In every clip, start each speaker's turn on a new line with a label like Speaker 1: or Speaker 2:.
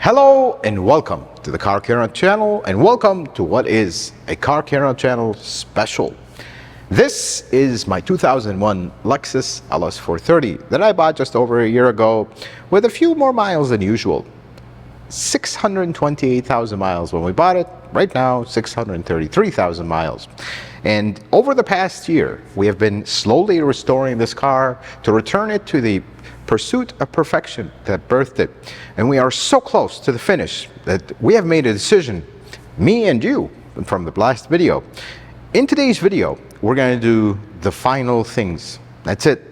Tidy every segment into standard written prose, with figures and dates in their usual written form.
Speaker 1: Hello and welcome to the Car Care channel, and welcome to what is a Car Care channel special. This is my 2001 Lexus LS430 that I bought just over a year ago with a few more miles than usual. 628,000 miles when we bought it. Right now, 633,000 miles. And over the past year, we have been slowly restoring this car to return it to the pursuit of perfection that birthed it. And we are so close to the finish that we have made a decision, me and you, from the last video. In today's video, we're going to do the final things. That's it.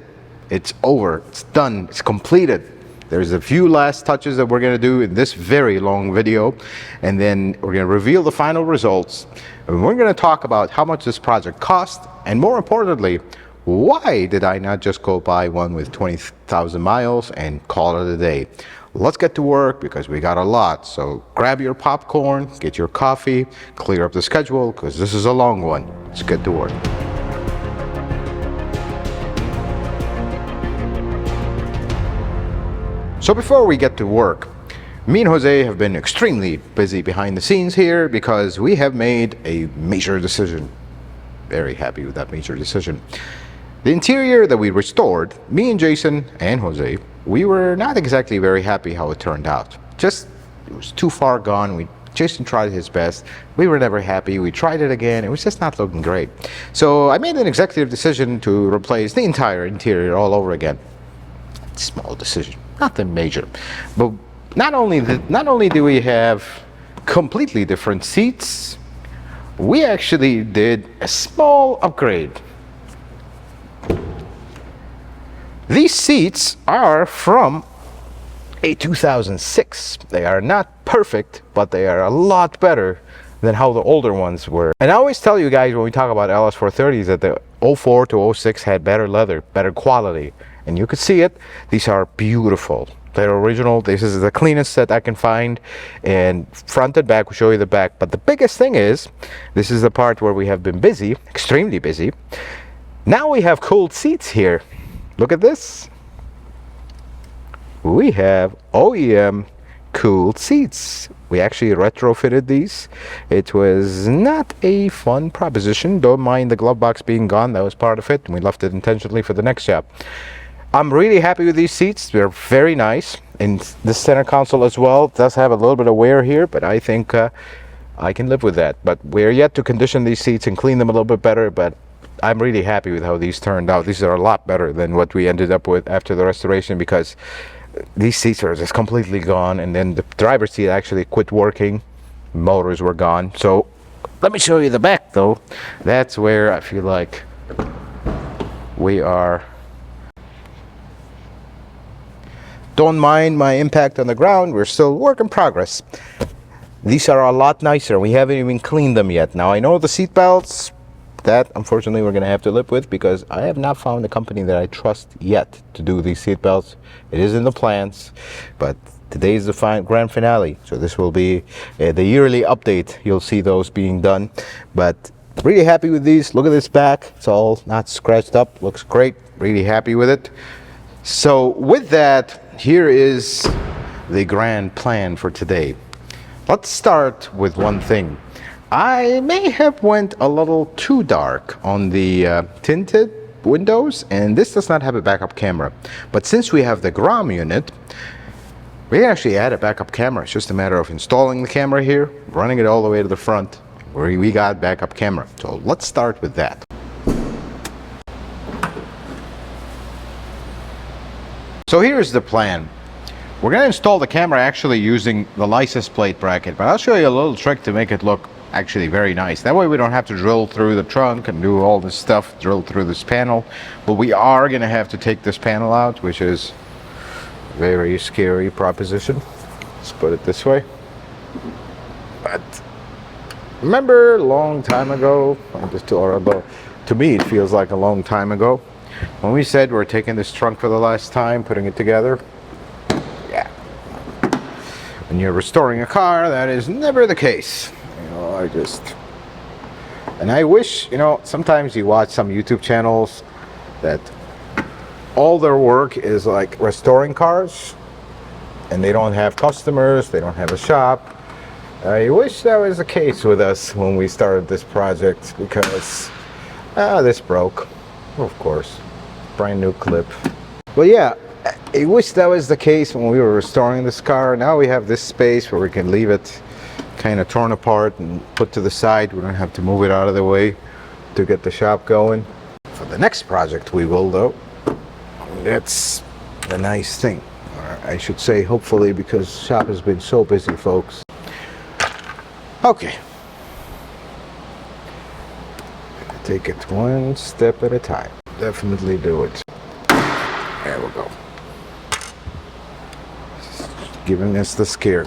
Speaker 1: It's over. It's done. It's completed. There's a few last touches that we're going to do in this very long video, and then we're going to reveal the final results. And we're going to talk about how much this project cost, and more importantly, why did I not just go buy one with 20,000 miles and call it a day? Let's get to work because we got a lot. So grab your popcorn, get your coffee, clear up the schedule because this is a long one. Let's get to work. So before we get to work, me and Jose have been extremely busy behind the scenes here because we have made a major decision. Very happy with that major decision. The interior that we restored, me and Jason and Jose, we were not exactly very happy how it turned out. Just, it was too far gone. Jason tried his best. We were never happy. We tried it again. It was just not looking great. So I made an executive decision to replace the entire interior all over again. Small decision, nothing major. But not only do we have completely different seats, we actually did a small upgrade. These seats are from a 2006. They are not perfect, but they are a lot better than how the older ones were. And I always tell you guys when we talk about LS430s that the 04 to 06 had better leather, better quality. And you can see it. These are beautiful. They're original. This is the cleanest set I can find. And front and back, we'll show you the back. But the biggest thing is, this is the part where we have been busy, extremely busy. Now we have cooled seats here. Look at this. We have OEM cooled seats. We actually retrofitted these. It was not a fun proposition. Don't mind the glove box being gone. That was part of it. And we left it intentionally for the next job. I'm really happy with these seats. They're very nice. And the center console as well does have a little bit of wear here, but I think I can live with that. But we're yet to condition these seats and clean them a little bit better, but I'm really happy with how these turned out. These are a lot better than what we ended up with after the restoration because these seats are just completely gone, and then the driver's seat actually quit working. Motors were gone. So let me show you the back though. That's where I feel like we are. Don't mind my impact on the ground. We're still work in progress. These are a lot nicer. We haven't even cleaned them yet. Now I know the seat belts, that unfortunately we're going to have to live with because I have not found a company that I trust yet to do these seat belts. It is in the plans, but today is the grand finale. So this will be the yearly update. You'll see those being done. But really happy with these. Look at this back. It's all not scratched up. Looks great. Really happy with it. So with that, here is the grand plan for today. Let's start with one thing. I may have went a little too dark on the tinted windows, and this does not have a backup camera. But since we have the GROM unit, we can actually add a backup camera. It's just a matter of installing the camera here, running it all the way to the front, where we got backup camera. So let's start with that. So here's the plan. We're going to install the camera actually using the license plate bracket, but I'll show you a little trick to make it look actually very nice. That way we don't have to drill through the trunk and do all this stuff, drill through this panel. But we are going to have to take this panel out, which is a very scary proposition. Let's put it this way. But remember a long time ago, to me it feels like a long time ago, when we said we're taking this trunk for the last time, putting it together. Yeah. When you're restoring a car, that is never the case. And I wish, sometimes you watch some YouTube channels that all their work is like restoring cars, and they don't have customers, they don't have a shop. I wish that was the case with us when we started this project, because this broke, of course, brand new clip. But yeah, I wish that was the case when we were restoring this car. Now we have this space where we can leave it kind of torn apart and put to the side. We don't have to move it out of the way to get the shop going. For the next project we will, though. That's the nice thing, or I should say hopefully, because shop has been so busy, folks. Okay, take it one step at a time. Definitely do it. There we go. Giving us the scare.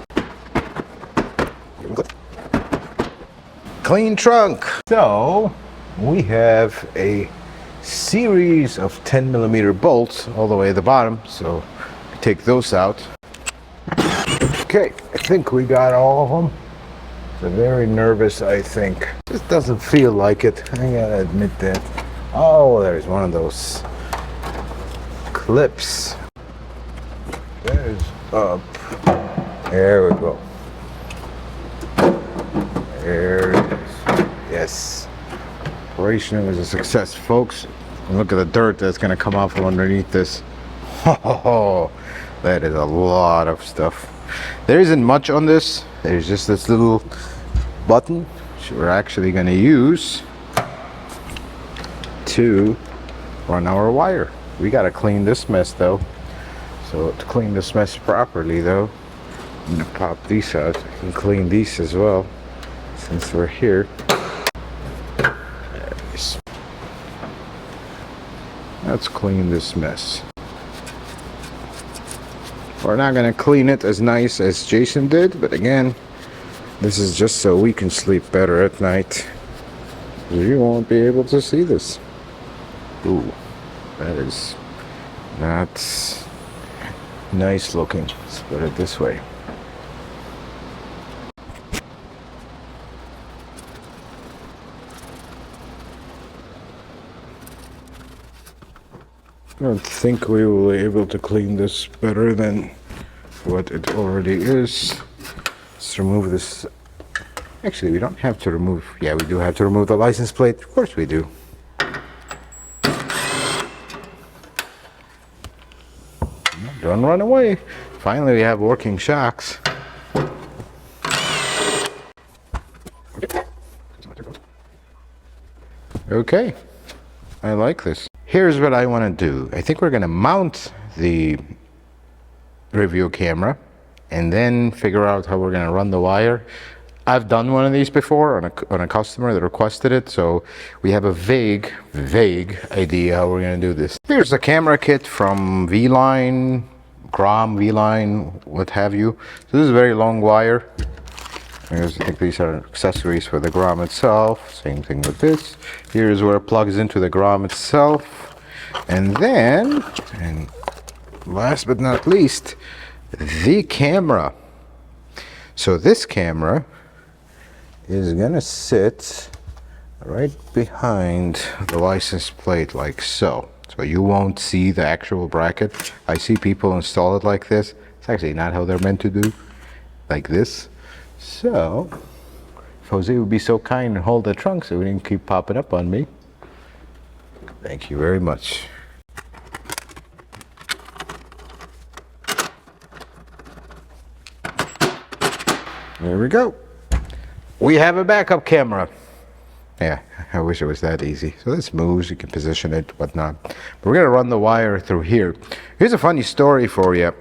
Speaker 1: Clean trunk. So we have a series of 10mm bolts all the way at the bottom, so take those out. Okay, I think we got all of them. They're very nervous, I think. Just doesn't feel like it, I gotta admit that. Oh, there's one of those clips. There's up. There we go. There it is. Yes. Operation was a success, folks. And look at the dirt that's gonna come out from underneath this. Oh, that is a lot of stuff. There isn't much on this. There's just this little button which we're actually gonna use to run our wire. We gotta clean this mess though. So to clean this mess properly though, I'm gonna pop these out and clean these as well since we're here. Let's clean this mess. We're not gonna clean it as nice as Jason did, but again, this is just so we can sleep better at night. You won't be able to see this. Ooh, that is not nice looking. Let's put it this way. I don't think we will be able to clean this better than what it already is. Let's remove this. Actually, we don't have to remove. Yeah, we do have to remove the license plate. Of course we do. Don't run away. Finally, we have working shocks. Okay, I like this. Here's what I want to do. I think we're going to mount the review camera and then figure out how we're going to run the wire. I've done one of these before on a customer that requested it, so we have a vague idea how we're going to do this. Here's a camera kit from V-Line, Grom, V-Line, what have you. So this is a very long wire. I think these are accessories for the Grom itself. Same thing with this. Here's where it plugs into the Grom itself. And then, and last but not least, the camera. So this camera is gonna sit right behind the license plate like so. So you won't see the actual bracket. I see people install it like this. It's actually not how they're meant to do, like this. So, if Jose would be so kind and hold the trunk so we didn't keep popping up on me. Thank you very much. There we go. We have a backup camera. Yeah, I wish it was that easy. So this moves, you can position it, whatnot. But we're gonna run the wire through here. Here's a funny story for you.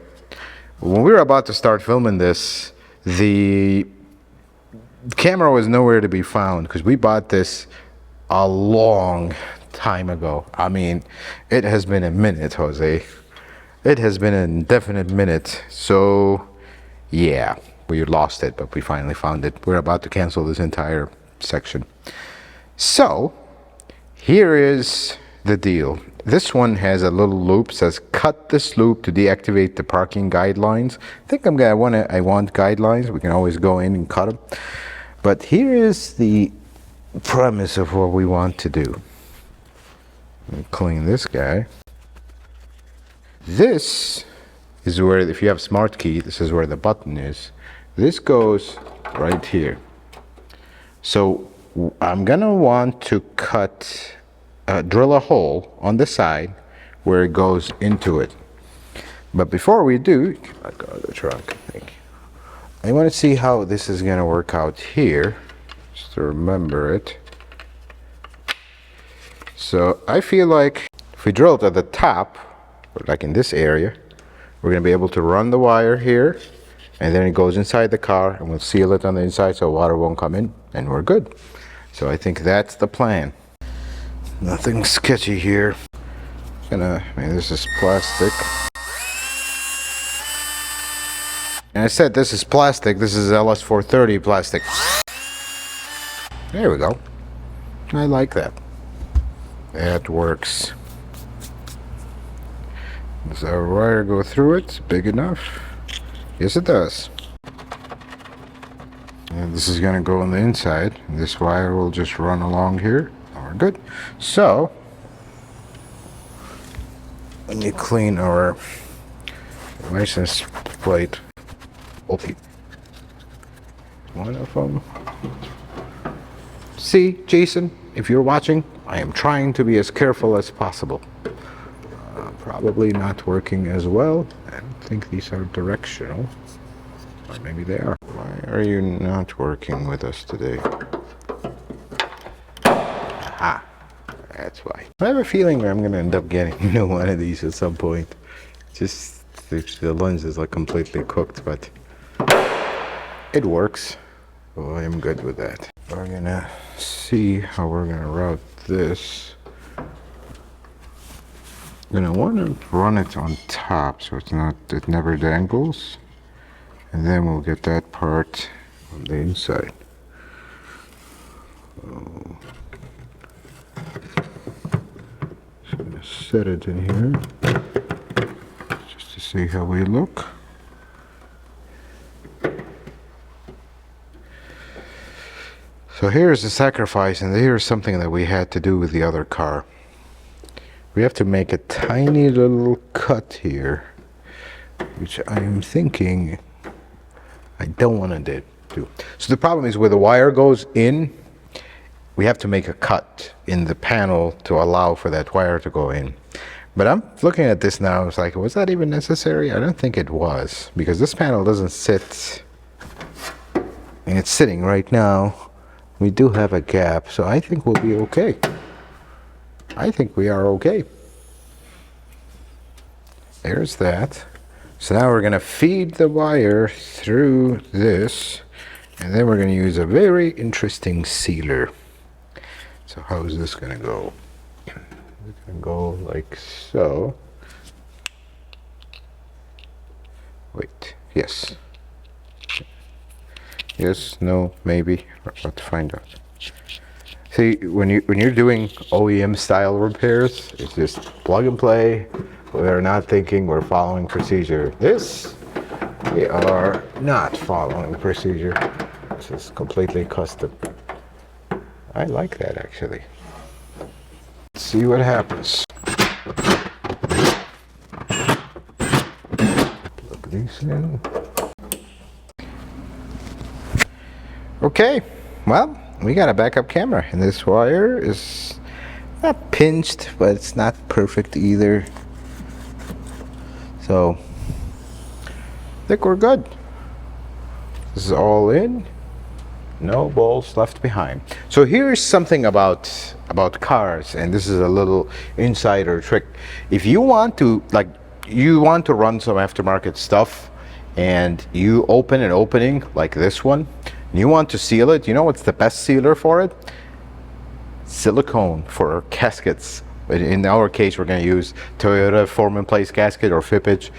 Speaker 1: When we were about to start filming this, the camera was nowhere to be found because we bought this a long time ago. I mean, it has been a minute, Jose. It has been an indefinite minute. So, yeah, we lost it, but we finally found it. We're about to cancel this entire section. So, here is the deal. This one has a little loop, says cut this loop to deactivate the parking guidelines. I think I want guidelines. We can always go in and cut them. But here is the premise of what we want to do. Clean this guy. This is where, if you have smart key, this is where the button is. This goes right here. So I'm gonna want to drill a hole on the side where it goes into it. But before we do, let go of the trunk. I want to see how this is gonna work out here, just to remember it. So I feel like if we drill it at the top, like in this area, we're gonna be able to run the wire here, and then it goes inside the car, and we'll seal it on the inside so water won't come in, and we're good. So I think that's the plan. Nothing sketchy here. This is plastic. And I said this is plastic. This is LS430 plastic. There we go. I like that. That works. Does our wire go through it? Big enough? Yes, it does. And this is going to go on the inside. This wire will just run along here. We're good. So, let me clean our license plate. Okay. One of them. See, Jason, if you're watching, I am trying to be as careful as possible. Probably not working as well. I don't think these are directional. Or maybe they are. Why are you not working with us today? Aha. That's why. I have a feeling I'm going to end up getting one of these at some point. Just the lenses are completely cooked, but it works. So I'm good with that. We're going to see how we're going to route this. I'm going to want to run it on top so it never dangles. And then we'll get that part on the inside. So, just going to set it in here just to see how we look. So here's the sacrifice, and here's something that we had to do with the other car. We have to make a tiny little cut here, which I am thinking I don't want to do. So the problem is where the wire goes in, we have to make a cut in the panel to allow for that wire to go in. But I'm looking at this now, it's like, was that even necessary? I don't think it was, because this panel doesn't sit, and it's sitting right now. We do have a gap, so I think we'll be okay. I think we are okay. There's that. So now we're going to feed the wire through this, and then we're going to use a very interesting sealer. So how is this going to go? It's going to go like so. Wait, yes. Yes, no, maybe. We're about to find out. See, when you're doing OEM style repairs, it's just plug and play. We're not thinking, we're following procedure. This, we are not following procedure. This is completely custom. I like that, actually. Let's see what happens. Plug these in. Okay, well, we got a backup camera, and this wire is not pinched, but it's not perfect either. So I think we're good. This is all in. No balls left behind. So here's something about cars, and this is a little insider trick. If you want to run some aftermarket stuff, and you open an opening like this one, and you want to seal it, you know what's the best sealer for it? Silicone for gaskets. In our case, we're going to use Toyota form in place gasket or Fippage.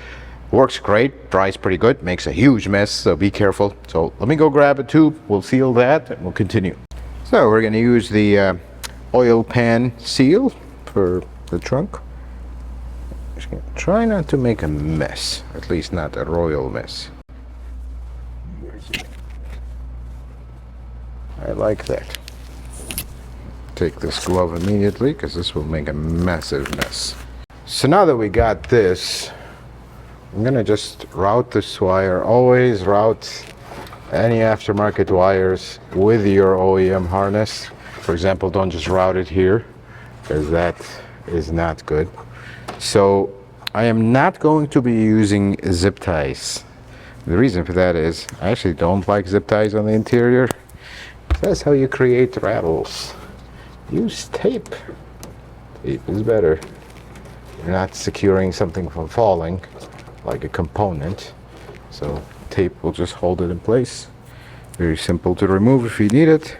Speaker 1: Works great, dries pretty good, makes a huge mess, so be careful. So let me go grab a tube, we'll seal that, and we'll continue. So we're going to use the oil pan seal for the trunk. Just gonna try not to make a mess, at least not a royal mess. I like that. Take this glove immediately, because this will make a massive mess. So now that we got this, I'm gonna just route this wire. Always route any aftermarket wires with your OEM harness. For example, don't just route it here, because that is not good. So I am not going to be using zip ties. The reason for that is I actually don't like zip ties on the interior. That's how you create rattles. Use tape. Tape is better. You're not securing something from falling like a component. So tape will just hold it in place. Very simple to remove if you need it.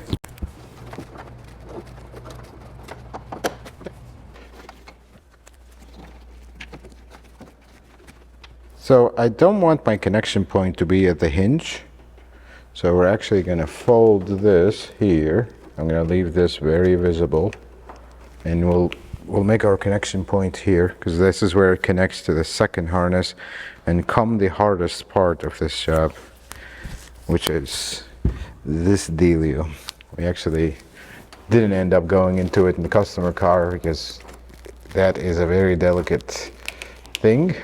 Speaker 1: So I don't want my connection point to be at the hinge. So we're actually going to fold this here. I'm going to leave this very visible, and we'll make our connection point here, because this is where it connects to the second harness and come the hardest part of this job, which is this dealio. We actually didn't end up going into it in the customer car because that is a very delicate thing.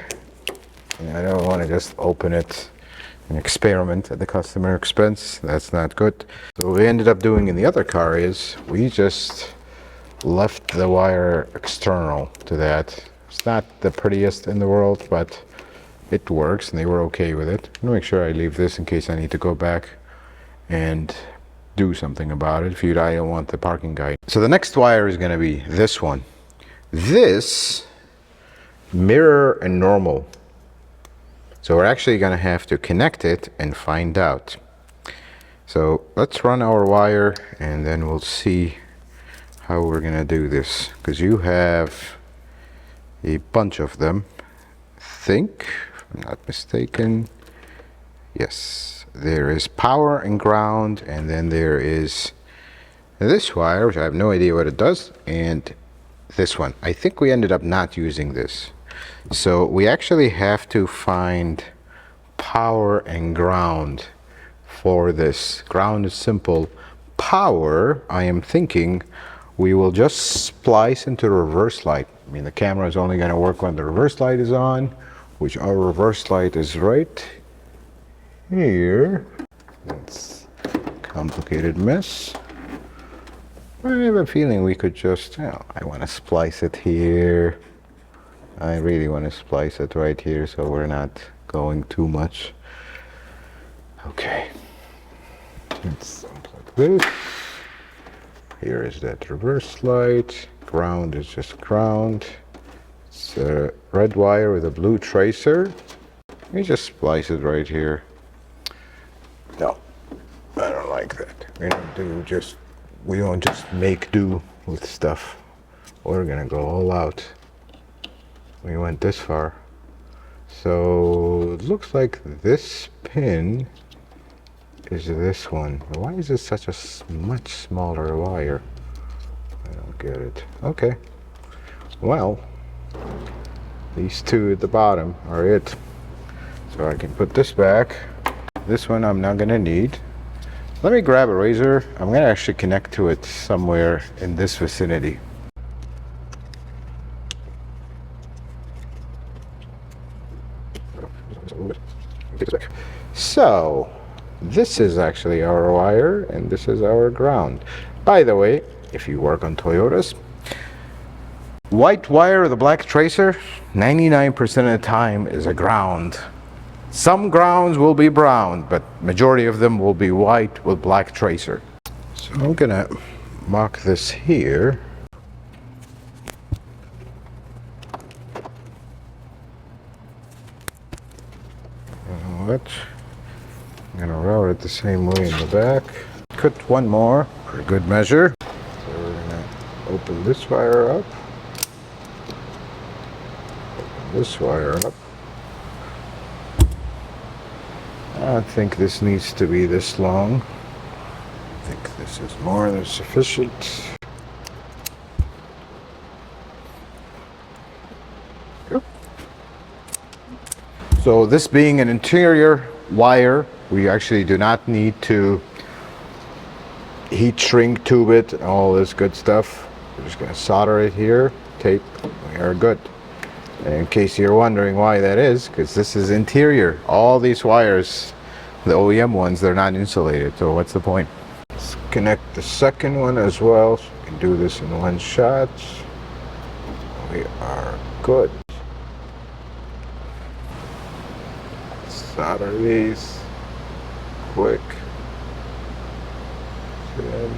Speaker 1: And I don't want to just open it and experiment at the customer expense. That's not good. So what we ended up doing in the other car is we just left the wire external to that. It's not the prettiest in the world, but it works and they were okay with it. I'm gonna make sure I leave this in case I need to go back and do something about it. If I don't want the parking guide. So the next wire is gonna be this one. This mirror and normal. So we're actually gonna have to connect it and find out. So let's run our wire and then we'll see how we're gonna do this, because you have a bunch of them, I think, if I'm not mistaken. Yes, there is power and ground, and then there is this wire, which I have no idea what it does, and this one. I think we ended up not using this. So we actually have to find power and ground for this. Ground is simple. Power, I am thinking, we will just splice into the reverse light. I mean, the camera is only going to work when the reverse light is on, which our reverse light is right here. It's a complicated mess. I have a feeling we could just, I want to splice it here. I really want to splice it right here so we're not going too much. Okay. Let's unplug this. Here is that reverse light. Ground is just ground. It's a red wire with a blue tracer. Let me just splice it right here. No, I don't like that. We don't just make do with stuff. We're gonna go all out. We went this far. So it looks like this pin is this one. Why is this such a much smaller wire? I don't get it. Okay. Well, these two at the bottom are it. So I can put this back. This one I'm not gonna need. Let me grab a razor. I'm gonna actually connect to it somewhere in this vicinity. So this is actually our wire and this is our ground. By the way, if you work on Toyotas, white wire with a black tracer 99% of the time is a ground. Some grounds will be brown, but majority of them will be white with black tracer. So I'm gonna mark this here. What? I'm gonna route it the same way in the back. Cut one more for good measure. So we're gonna open this wire up. Open this wire up. I think this needs to be this long. I think this is more than sufficient. So this being an interior wire, we actually do not need to heat shrink tube it and all this good stuff. We're just going to solder it here, tape, we are good. In case you're wondering why that is, because this is interior. All these wires, the OEM ones, they're not insulated, so what's the point? Let's connect the second one as well, so we can do this in one shot. We are good. Solder these quick. Good.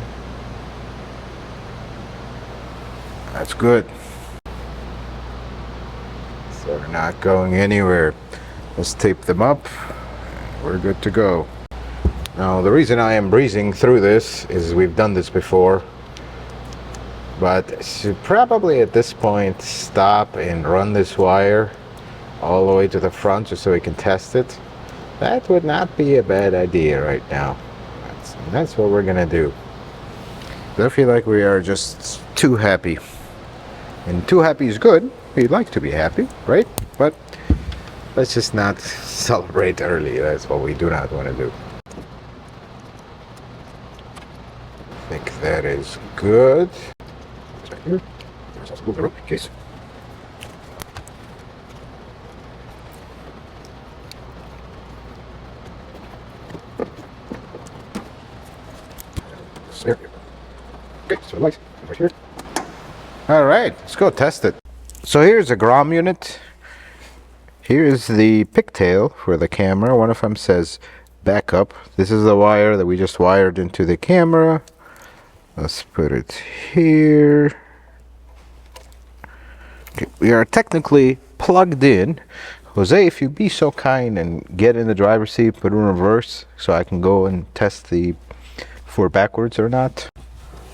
Speaker 1: That's good. So they're not going anywhere. Let's tape them up. We're good to go. Now the reason I am breezing through this is we've done this before, but should probably at this point stop and run this wire all the way to the front just so we can test it. That would not be a bad idea right now. That's what we're gonna do. I feel like we are just too happy, and too happy is good. We'd like to be happy, right? But let's just not celebrate early. That's what we do not want to do. I think that is good. Right here. There's also move the rope in case. There. Okay, so light right here. All right, let's go test it. So here's a grom unit. Here's the pigtail for the camera. One of them says backup. This is the wire that we just wired into the camera. Let's put it here. Okay, we are technically plugged in. Jose, if you'd be so kind and get in the driver's seat, put it in reverse so I can go and test the for backwards or not.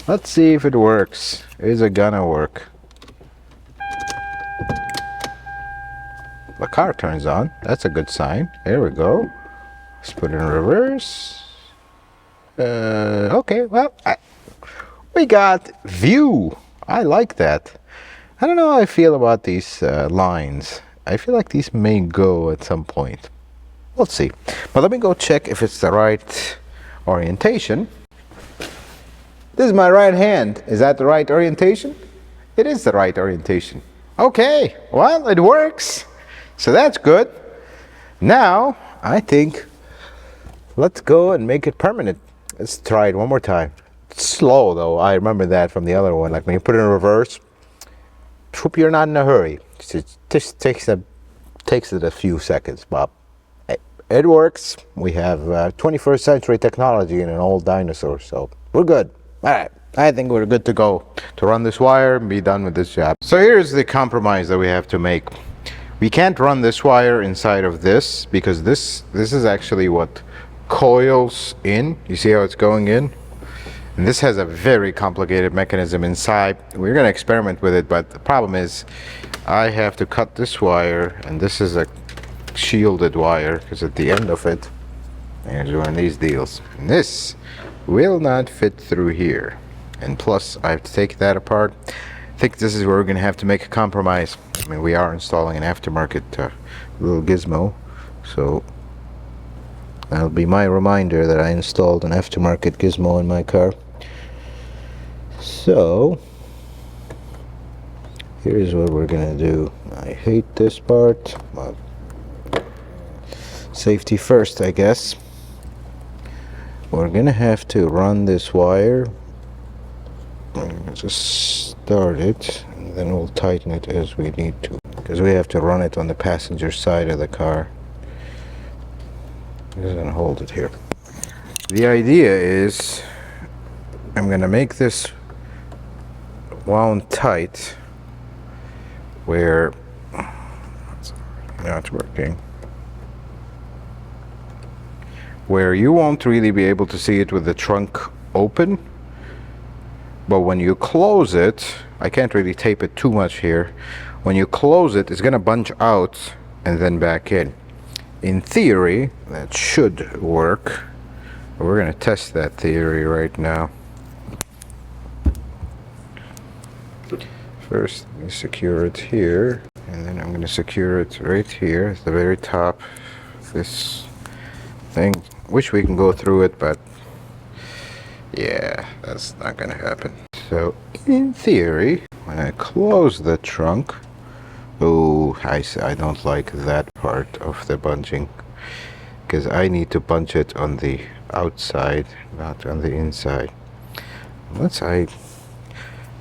Speaker 1: Let's see if it works. Is it gonna work? The car turns on. That's a good sign. There we go. Let's put it in reverse. Okay, well, we got view. I like that. I don't know how I feel about these lines. I feel like these may go at some point. We'll see. But let me go check if it's the right orientation. This is my right hand. Is that the right orientation? It is the right orientation. Okay, well, it works. So that's good. Now, I think, let's go and make it permanent. Let's try it one more time. It's slow though, I remember that from the other one. Like when you put it in reverse, hope you're not in a hurry. It just takes it a few seconds, but it works. We have 21st century technology in an old dinosaur, so we're good. All right, I think we're good to go to run this wire and be done with this job. So here's the compromise that we have to make. We can't run this wire inside of this because this is actually what coils in. You see how it's going in? And this has a very complicated mechanism inside. We're going to experiment with it, but the problem is I have to cut this wire, and this is a shielded wire because at the end of it, there's one of these deals. And this will not fit through here. And plus, I have to take that apart. I think this is where we're going to have to make a compromise. I mean, we are installing an aftermarket little gizmo, so that'll be my reminder that I installed an aftermarket gizmo in my car. So here's what we're gonna do. I hate this part, but safety first, I guess. We're gonna have to run this wire. I'm gonna just start it, and then we'll tighten it as we need to, because we have to run it on the passenger side of the car. I'm just gonna hold it here. The idea is I'm gonna make this wound tight where now it's working, where you won't really be able to see it with the trunk open, but when you close it, I can't really tape it too much here. When you close it, it's gonna bunch out and then back in. In theory, that should work. We're gonna test that theory right now. First, let me secure it here, and then I'm gonna secure it right here at the very top of this thing. Wish we can go through it, but yeah, that's not gonna happen. So in theory, when I close the trunk, Oh, I don't like that part of the bunching, because I need to bunch it on the outside, not on the inside. Let's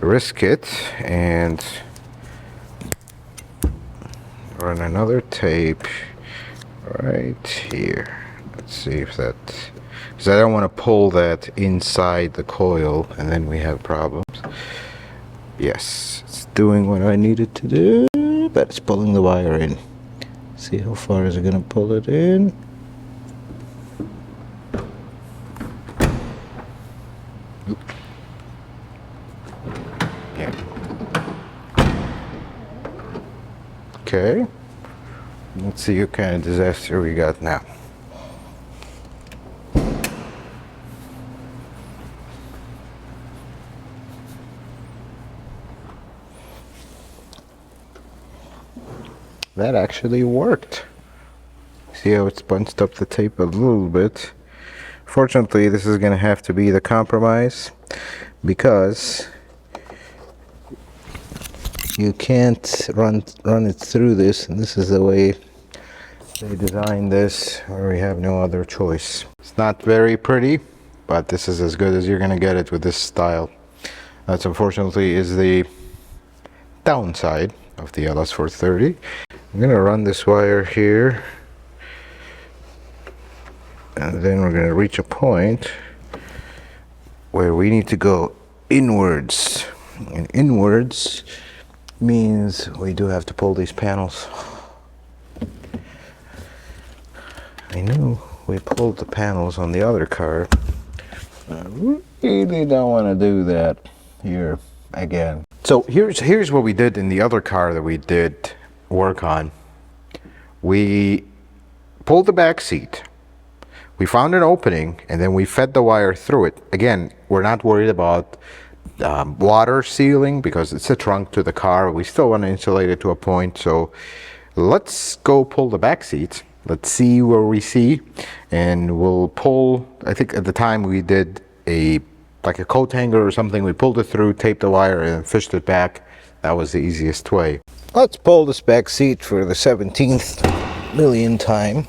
Speaker 1: risk it and run another tape right here. Let's see if that, because I don't want to pull that inside the coil and then we have problems. Yes, it's doing what I need it to do, but it's pulling the wire in. See how far is it going to pull it in? Yeah. Okay. Let's see what kind of disaster we got now. That actually worked. See how it's bunched up the tape a little bit. Fortunately, this is going to have to be the compromise, because you can't run it through this, and this is the way they designed this, where we have no other choice. It's not very pretty, but this is as good as you're going to get it with this style. That's unfortunately is the downside of the LS430. I'm going to run this wire here, and then we're going to reach a point where we need to go inwards, and inwards means we do have to pull these panels. I knew we pulled the panels on the other car. I really don't want to do that here again. So here's what we did in the other car that we did work on. We pulled the back seat, we found an opening, and then we fed the wire through it. Again, we're not worried about water sealing because it's a trunk to the car. We still want to insulate it to a point. So let's go pull the back seats. Let's see where we see, and we'll pull. I think at the time we did like a coat hanger or something. We pulled it through, taped the wire, and fished it back. That was the easiest way. Let's pull this back seat for the 17th million time.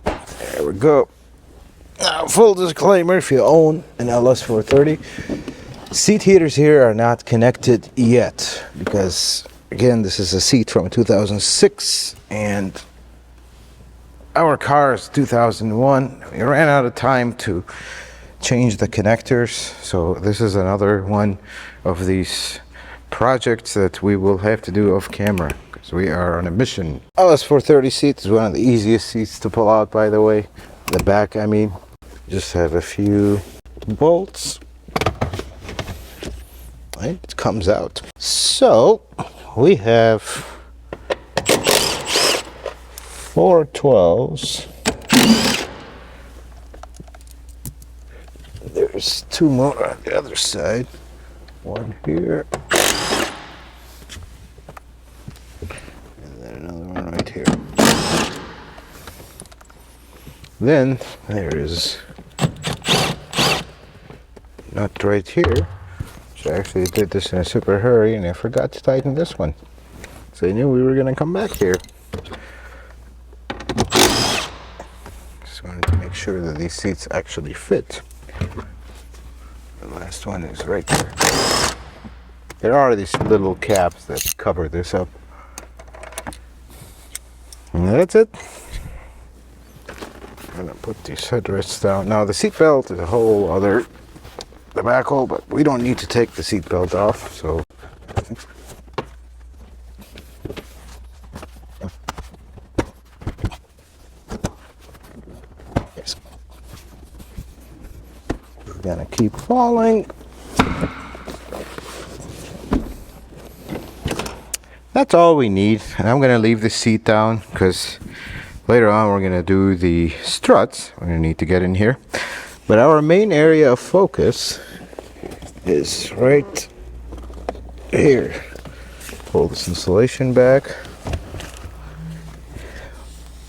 Speaker 1: There we go. Now, full disclaimer, if you own an LS430, seat heaters here are not connected yet, because again, this is a seat from 2006 and our car is 2001. We ran out of time to change the connectors, so this is another one of these projects that we will have to do off camera, because we are on a mission. LS430 seat is one of the easiest seats to pull out, by the way. The back, I mean, just have a few bolts. Right, it comes out. So we have 4 12s. There's 2 more on the other side. 1 here. And then another one right here. Then there is nut right here. So I actually did this in a super hurry and I forgot to tighten this one. So I knew we were going to come back here. Just wanted to make sure that these seats actually fit. The last one is right there. There are these little caps that cover this up. And that's it. I'm going to put these headrests down. Now the seat belt is a whole other tobacco, but we don't need to take the seat belt off, so yes. We're gonna keep falling. That's all we need, and I'm gonna leave the seat down because later on we're gonna do the struts. We're gonna need to get in here, but our main area of focus is right here. Pull this insulation back.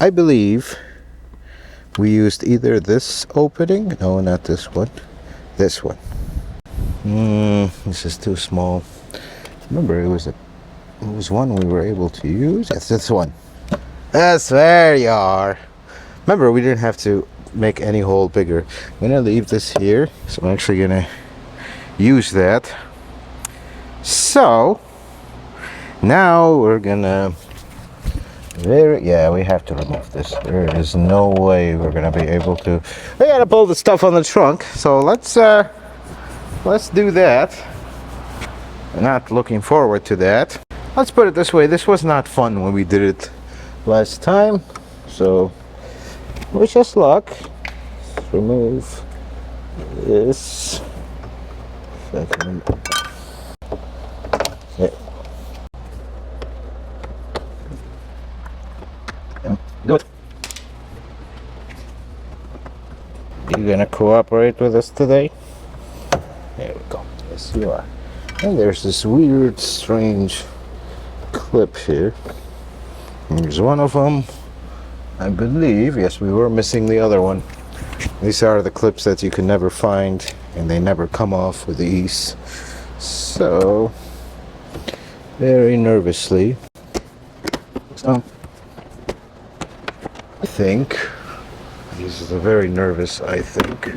Speaker 1: I believe we used either this opening, no, not this one, this one. This is too small. Remember, it was a It was one we were able to use. Yes, this one. Yes, there you are. Remember, we didn't have to make any hole bigger. I'm gonna leave this here, so I'm actually gonna use that. So now we're gonna we have to remove this. There is no way we're gonna be able to. We gotta pull the stuff on the trunk. So let's do that. Not looking forward to that. Let's put it this way. This was not fun when we did it last time. So wish us luck. Let's remove this. Second. Yeah. Do it. You gonna cooperate with us today? There we go. Yes, you are. And there's this weird, strange clip here. Here's one of them. I believe, yes, we were missing the other one. These are the clips that you can never find, and they never come off with ease. So, very nervously. So, I think, this is a very nervous, I think.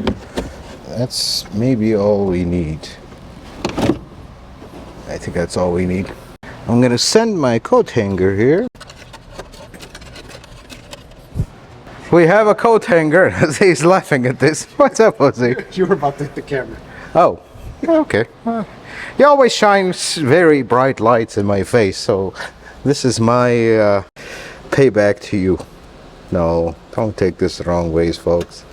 Speaker 1: That's maybe all we need. I think that's all we need. I'm gonna send my coat hanger here. We have a coat hanger. He's laughing at this. What's up, Jose?
Speaker 2: You were about to hit the camera.
Speaker 1: Oh, okay. He always shines very bright lights in my face, so this is my payback to you. No, don't take this the wrong ways, folks.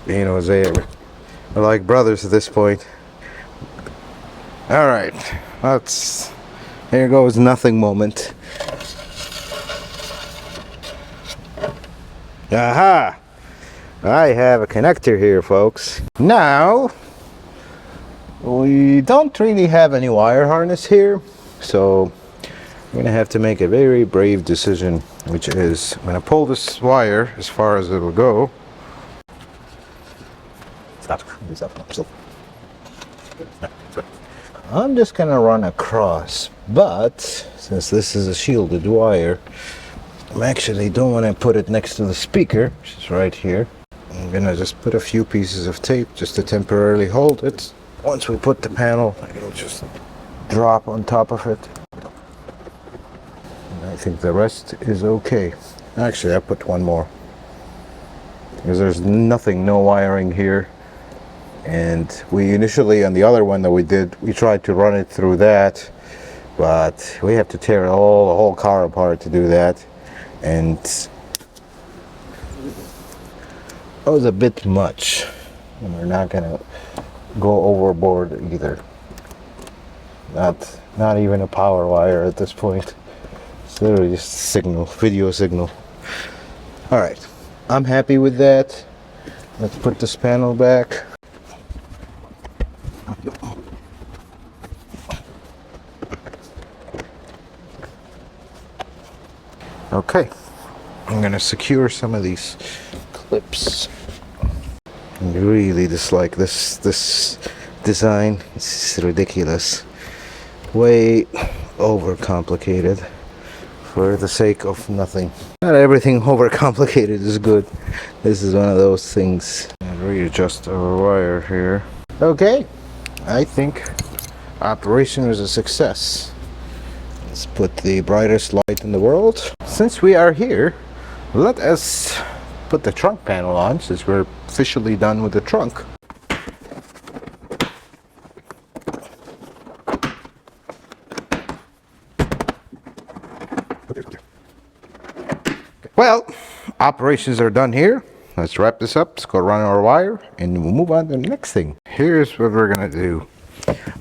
Speaker 1: You know, Jose, we're like brothers at this point. All right, here goes nothing moment. Aha! I have a connector here, folks. Now, we don't really have any wire harness here, so I'm gonna have to make a very brave decision, which is I'm gonna pull this wire as far as it'll go. I'm just gonna run across, but since this is a shielded wire, I actually don't want to put it next to the speaker, which is right here. I'm gonna just put a few pieces of tape just to temporarily hold it. Once we put the panel, it'll just drop on top of it. And I think the rest is okay. Actually, I put one more, because there's nothing, no wiring here. And we initially, on the other one that we did, we tried to run it through that, but we have to tear the whole car apart to do that. And that was a bit much, and we're not gonna go overboard either. Not even a power wire at this point. It's literally just signal, video signal. All right, I'm happy with that. Let's put this panel back. Okay, I'm gonna secure some of these clips. I really dislike this design. It's ridiculous. Way overcomplicated for the sake of nothing. Not everything overcomplicated is good. This is one of those things. I'll readjust our wire here. Okay, I think operation was a success. Let's put the brightest light in the world. Since we are here, let us put the trunk panel on, since we're officially done with the trunk. Well, operations are done here. Let's wrap this up. Let's go run our wire and we'll move on to the next thing. Here's what we're gonna do.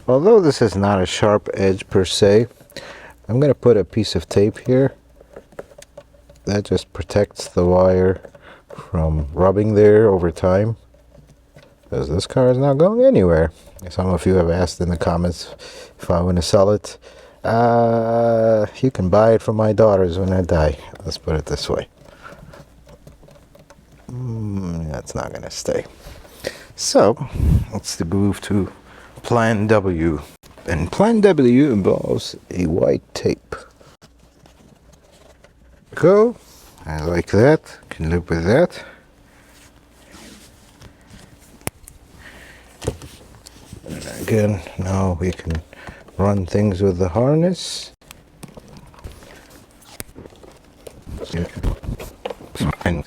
Speaker 1: Although this is not a sharp edge per se, I'm gonna put a piece of tape here that just protects the wire from rubbing there over time, because this car is not going anywhere. Some of you have asked in the comments if I want to sell it. You can buy it from my daughters when I die. Let's put it this way. That's not gonna stay. So let's move to plan W. And plan W involves a white tape. Go. I like that. Can live with that. And again, now we can run things with the harness. And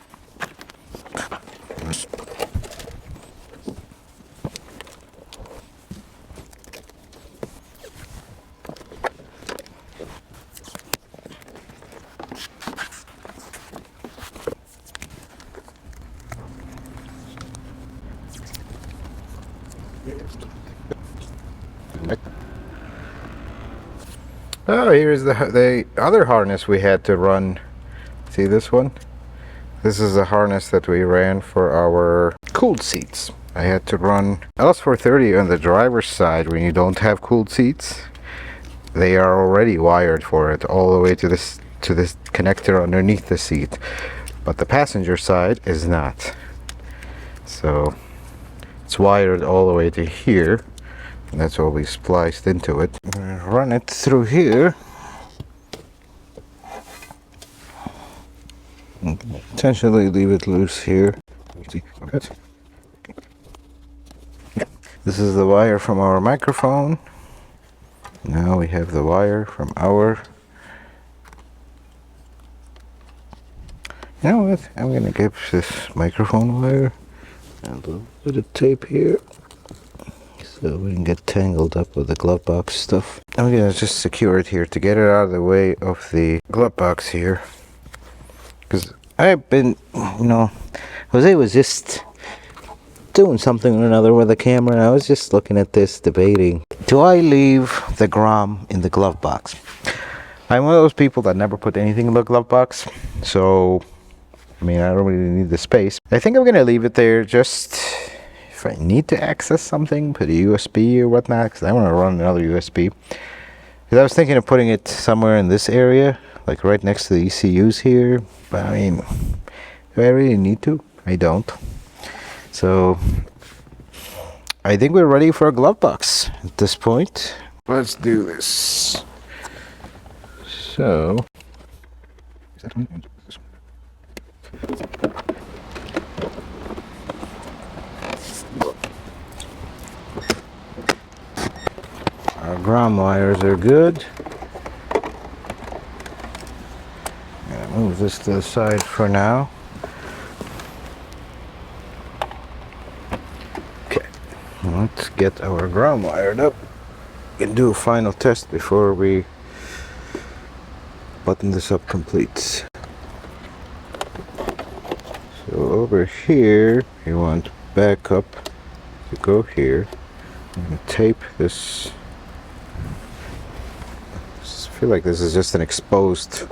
Speaker 1: oh, here's the other harness we had to run. See this one? This is the harness that we ran for our cooled seats. I had to run LS430 on the driver's side when you don't have cooled seats. They are already wired for it all the way to this connector underneath the seat, but the passenger side is not. So it's wired all the way to here, and that's what we spliced into it. I'm gonna run it through here. Potentially leave it loose here. This is the wire from our microphone. Now we have the wire from our... You know what? I'm gonna give this microphone wire a little bit of tape here so we can get tangled up with the glove box stuff. I'm gonna just secure it here to get it out of the way of the glove box here. Because I've been, you know, Jose was just doing something or another with the camera, and I was just looking at this, debating, do I leave the Grom in the glove box? I'm one of those people that never put anything in the glove box, so I mean, I don't really need the space. I think I'm gonna leave it there just if I need to access something, put a USB or whatnot, because I want to run another USB. Because I was thinking of putting it somewhere in this area, like right next to the ECUs here, but I mean, do I really need to? I don't. So I think we're ready for a glove box at this point. Let's do this. So our ground wires are good. I'm gonna move this to the side for now. Okay, let's get our ground wired up and do a final test before we button this up complete. So over here, you want backup to go here. I'm gonna tape this. I feel like this is just an exposed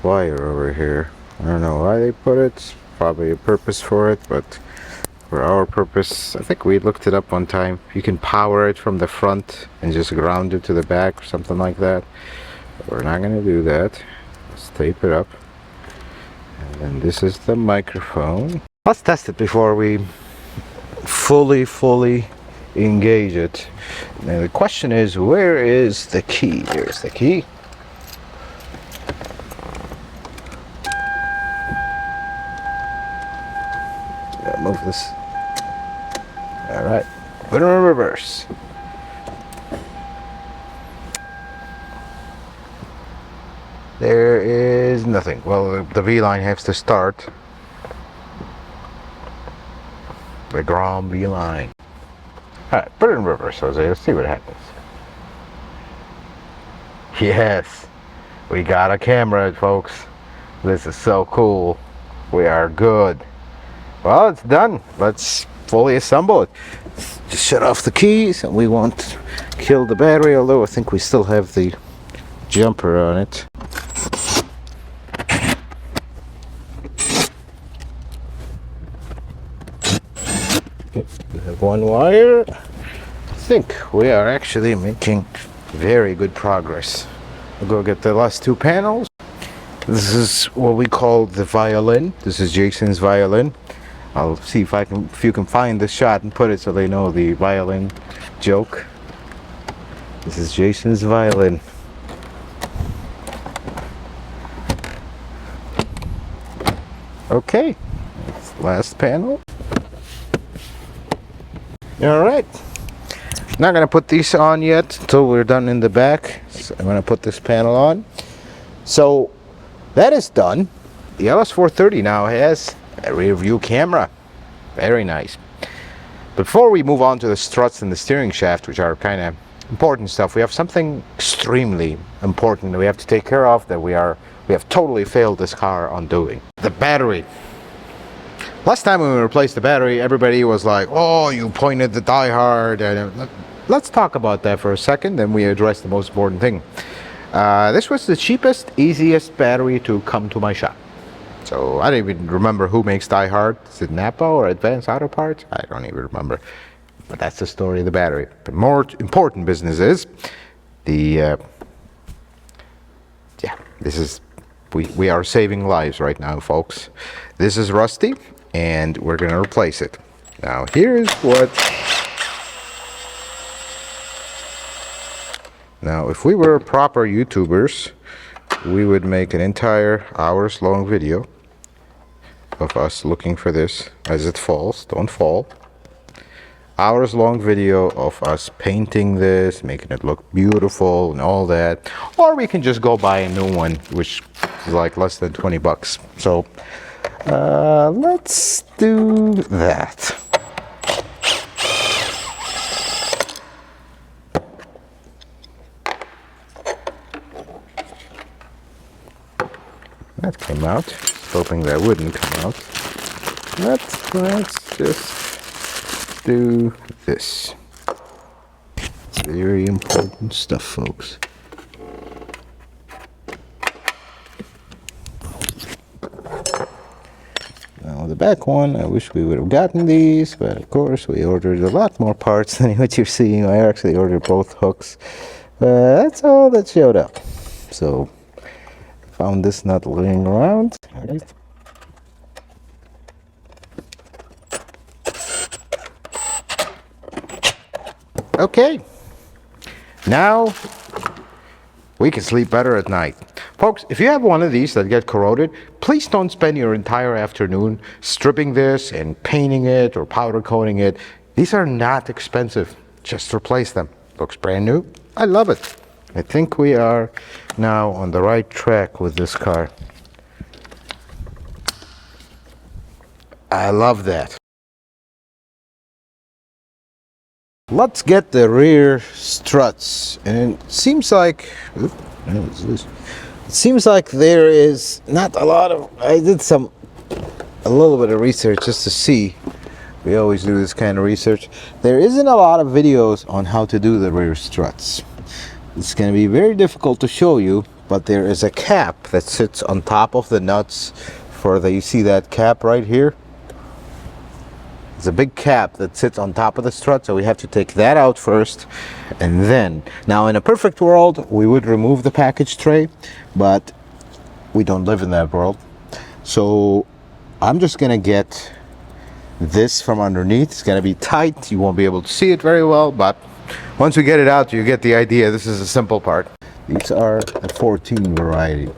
Speaker 1: wire over here. I don't know why they put it. Probably a purpose for it, but for our purpose, I think we looked it up one time. You can power it from the front and just ground it to the back or something like that. But we're not gonna do that. Let's tape it up. And then this is the microphone. Let's test it before we fully engage it. Now the question is, where is the key? There's the key. Move this. All right, put it in reverse. There is nothing. Well, the V line has to start. The Grom V line. All right, put it in reverse, Jose. Let's see what happens. Yes, we got a camera, folks. This is so cool. We are good. Well, it's done. Let's fully assemble it. Just shut off the keys, and we won't kill the battery, although I think we still have the jumper on it. Okay, we have one wire. I think we are actually making very good progress. We'll go get the last two panels. This is what we call the violin. This is Jason's violin. I'll see if you can find the shot and put it so they know the violin joke. This is Jason's violin. Okay, last panel. Alright, not gonna put these on yet until we're done in the back. So I'm gonna put this panel on. So that is done. The LS430 now has a rear view camera. Very nice. Before we move on to the struts and the steering shaft, which are kind of important stuff, we have something extremely important that we have to take care of that we have totally failed this car on doing. The battery. Last time when we replaced the battery, everybody was like, oh, you pointed the diehard. And let's talk about that for a second, then we address the most important thing. This was the cheapest, easiest battery to come to my shop. So I don't even remember who makes diehard. Is it Napa or Advanced Auto Parts? I don't even remember. But that's the story of the battery. The more important business is the, this is, we are saving lives right now, folks. This is rusty, and we're gonna replace it. Now here's what, now if we were proper YouTubers, we would make an entire hours-long video of us looking for this as it falls. Don't fall. Hours-long video of us painting this, making it look beautiful and all that. Or we can just go buy a new one, which is like less than 20 bucks. So let's do that. That came out. Hoping that wouldn't come out. Let's just do this. Very important stuff, folks. Now the back one, I wish we would have gotten these, but of course we ordered a lot more parts than what you're seeing. I actually ordered both hooks. That's all that showed up. So found this nut laying around. Right. Okay, now we can sleep better at night. Folks, if you have one of these that get corroded, please don't spend your entire afternoon stripping this and painting it or powder coating it. These are not expensive. Just replace them. Looks brand new. I love it. I think we are now on the right track with this car. I love that. Let's get the rear struts. And it seems like, it seems like there is not a lot of, I did a little bit of research just to see. We always do this kind of research. There isn't a lot of videos on how to do the rear struts. It's going to be very difficult to show you, but there is a cap that sits on top of the nuts for the, you see that cap right here? It's a big cap that sits on top of the strut, so we have to take that out first, and then, now in a perfect world, we would remove the package tray, but we don't live in that world. So I'm just going to get this from underneath. It's going to be tight. You won't be able to see it very well, but once we get it out, you get the idea. This is a simple part. These are a 14 variety.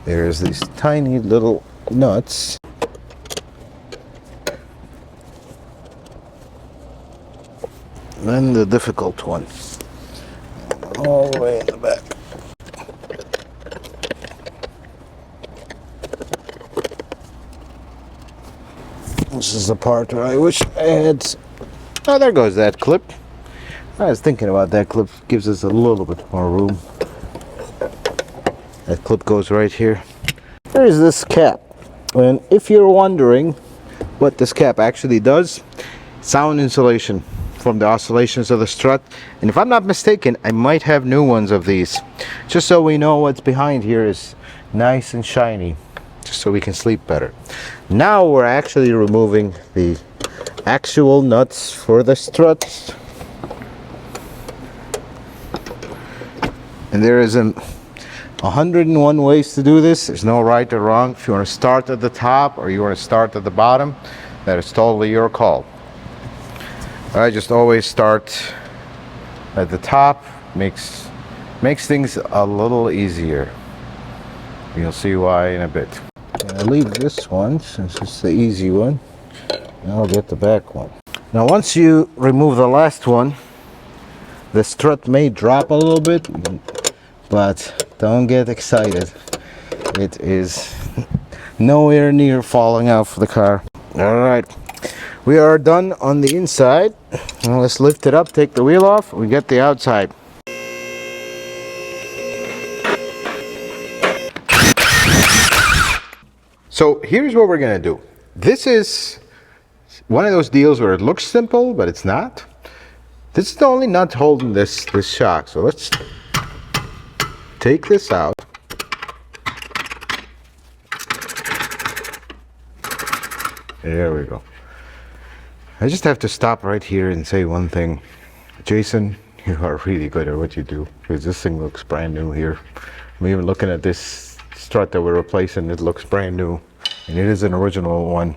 Speaker 1: There's these tiny little nuts. Then the difficult one. All the way in the back. This is the part where I wish I had. Oh, there goes that clip. I was thinking about that clip. Gives us a little bit more room. That clip goes right here. There is this cap. And if you're wondering what this cap actually does, sound insulation from the oscillations of the strut. And if I'm not mistaken, I might have new ones of these. Just so we know what's behind here is nice and shiny. Just so we can sleep better. Now we're actually removing the actual nuts for the struts. And there is 101 ways to do this. There's no right or wrong. If you want to start at the top or you want to start at the bottom, that is totally your call. I just always start at the top makes things a little easier. You'll see why in a bit. I'll leave this one since it's the easy one. And I'll get the back one. Now once you remove the last one, the strut may drop a little bit, but don't get excited. It is nowhere near falling off the car. Alright, we are done on the inside. Now let's lift it up, take the wheel off, we get the outside. So here's what we're gonna do. This is one of those deals where it looks simple, but it's not. This is the only nut holding this shock. So let's take this out. There we go. I just have to stop right here and say one thing. Jason, you are really good at what you do, because this thing looks brand new here. I'm even looking at this strut that we're replacing. It looks brand new, and it is an original one.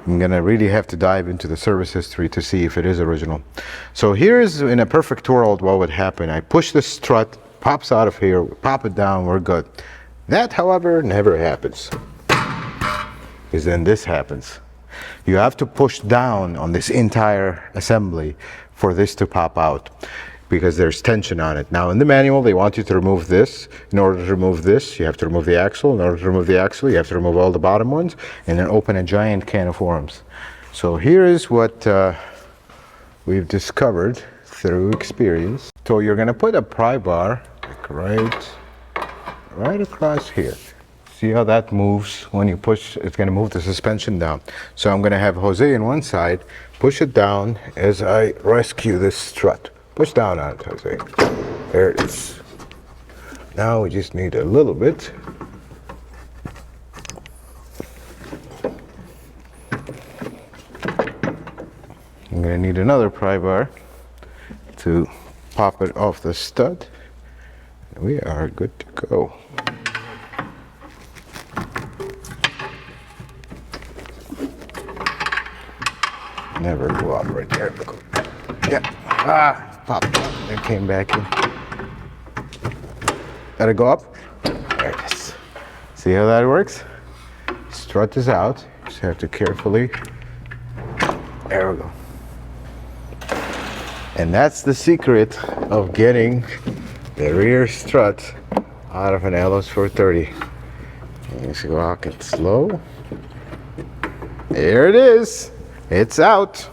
Speaker 1: I'm gonna really have to dive into the service history to see if it is original. So here's, in a perfect world, what would happen. I push this strut, pops out of here, pop it down, we're good. That, however, never happens. Because then this happens. You have to push down on this entire assembly for this to pop out, because there's tension on it. Now in the manual they want you to remove this. In order to remove this, you have to remove the axle. In order to remove the axle, you have to remove all the bottom ones and then open a giant can of worms. So here is what we've discovered through experience. So you're gonna put a pry bar like right across here. See how that moves when you push? It's gonna move the suspension down. So I'm gonna have Jose on one side, push it down as I rescue this strut. Push down on it, Jose. There it is. Now we just need a little bit. I'm gonna need another pry bar to pop it off the stud. We are good to go. Never go up right there. Yeah. Pop. It came back in. Let it go up. There it is. See how that works? Strut is out. Just have to carefully. There we go. And that's the secret of getting the rear strut out of an LS 430. Just walking slow. There it is. It's out.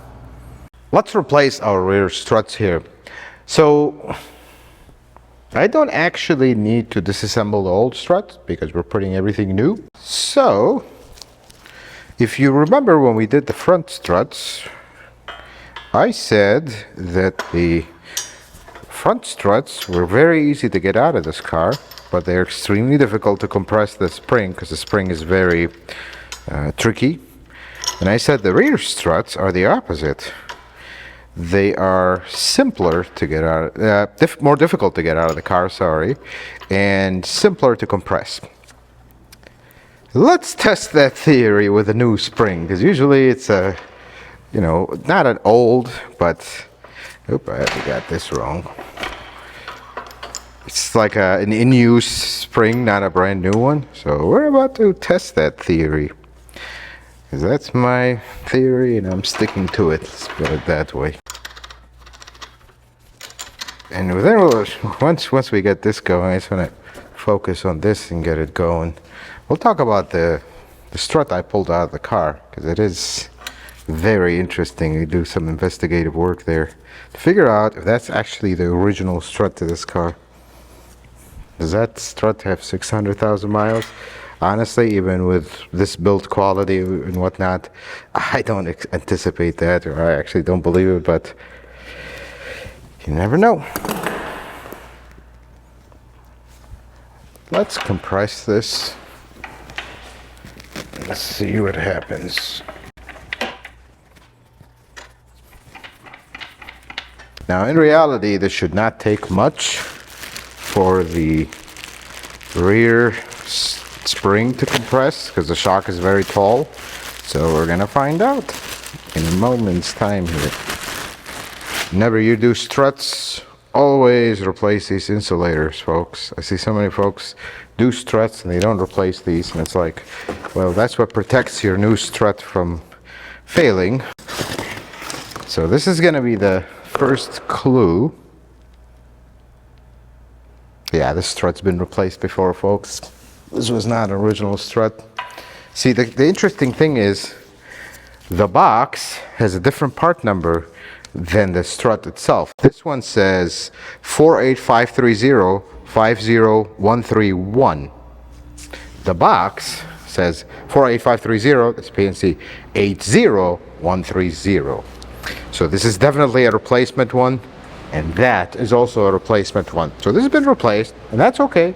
Speaker 1: Let's replace our rear struts here. So I don't actually need to disassemble the old strut because we're putting everything new. So if you remember when we did the front struts, I said that the front struts were very easy to get out of this car, but they're extremely difficult to compress the spring because the spring is very tricky. And I said the rear struts are the opposite. They are simpler to get out, more difficult to get out of the car, sorry, and simpler to compress. Let's test that theory with a new spring, because usually it's a, you know, not an old, but, oop, I got this wrong. It's like an in-use spring, not a brand new one. So we're about to test that theory. Because that's my theory and I'm sticking to it, let's put it that way. And then once we get this going, I just want to focus on this and get it going. We'll talk about the strut I pulled out of the car, because it is very interesting. We do some investigative work there to figure out if that's actually the original strut to this car. Does that strut have 600,000 miles? Honestly, even with this build quality and whatnot, I don't anticipate that, or I actually don't believe it, but you never know. Let's compress this. Let's see what happens. Now, in reality, this should not take much for the rear spring to compress, because the shock is very tall. So we're gonna find out in a moment's time here. Whenever you do struts always replace these insulators, folks. I see so many folks do struts and they don't replace these, and it's like, well, that's what protects your new strut from failing. So this is going to be the first clue. Yeah, this strut's been replaced before, folks. This was not an original strut. See, the interesting thing is the box has a different part number than the strut itself. This one says 48530-50131. The box says 48530, that's PNC 80130. So this is definitely a replacement one, and that is also a replacement one. So this has been replaced, and that's okay.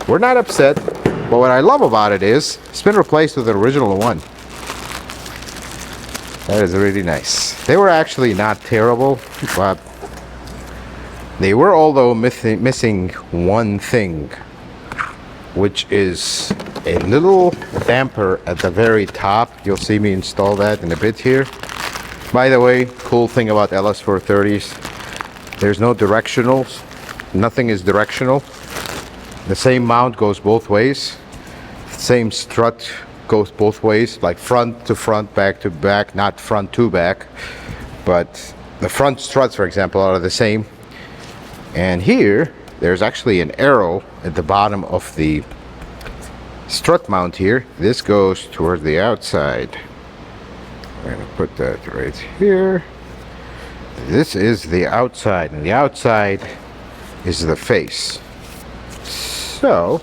Speaker 1: We're not upset. But what I love about it is it's been replaced with the original one. That is really nice. They were actually not terrible, but they were, although missing one thing, which is a little damper at the very top. You'll see me install that in a bit here. By the way, cool thing about LS430s, there's no directionals. Nothing is directional. The same mount goes both ways. Same strut goes both ways, like front to front, back to back, not front to back. But the front struts, for example, are the same. And here, there's actually an arrow at the bottom of the strut mount here. This goes towards the outside. I'm going to put that right here. This is the outside, and the outside is the face. So,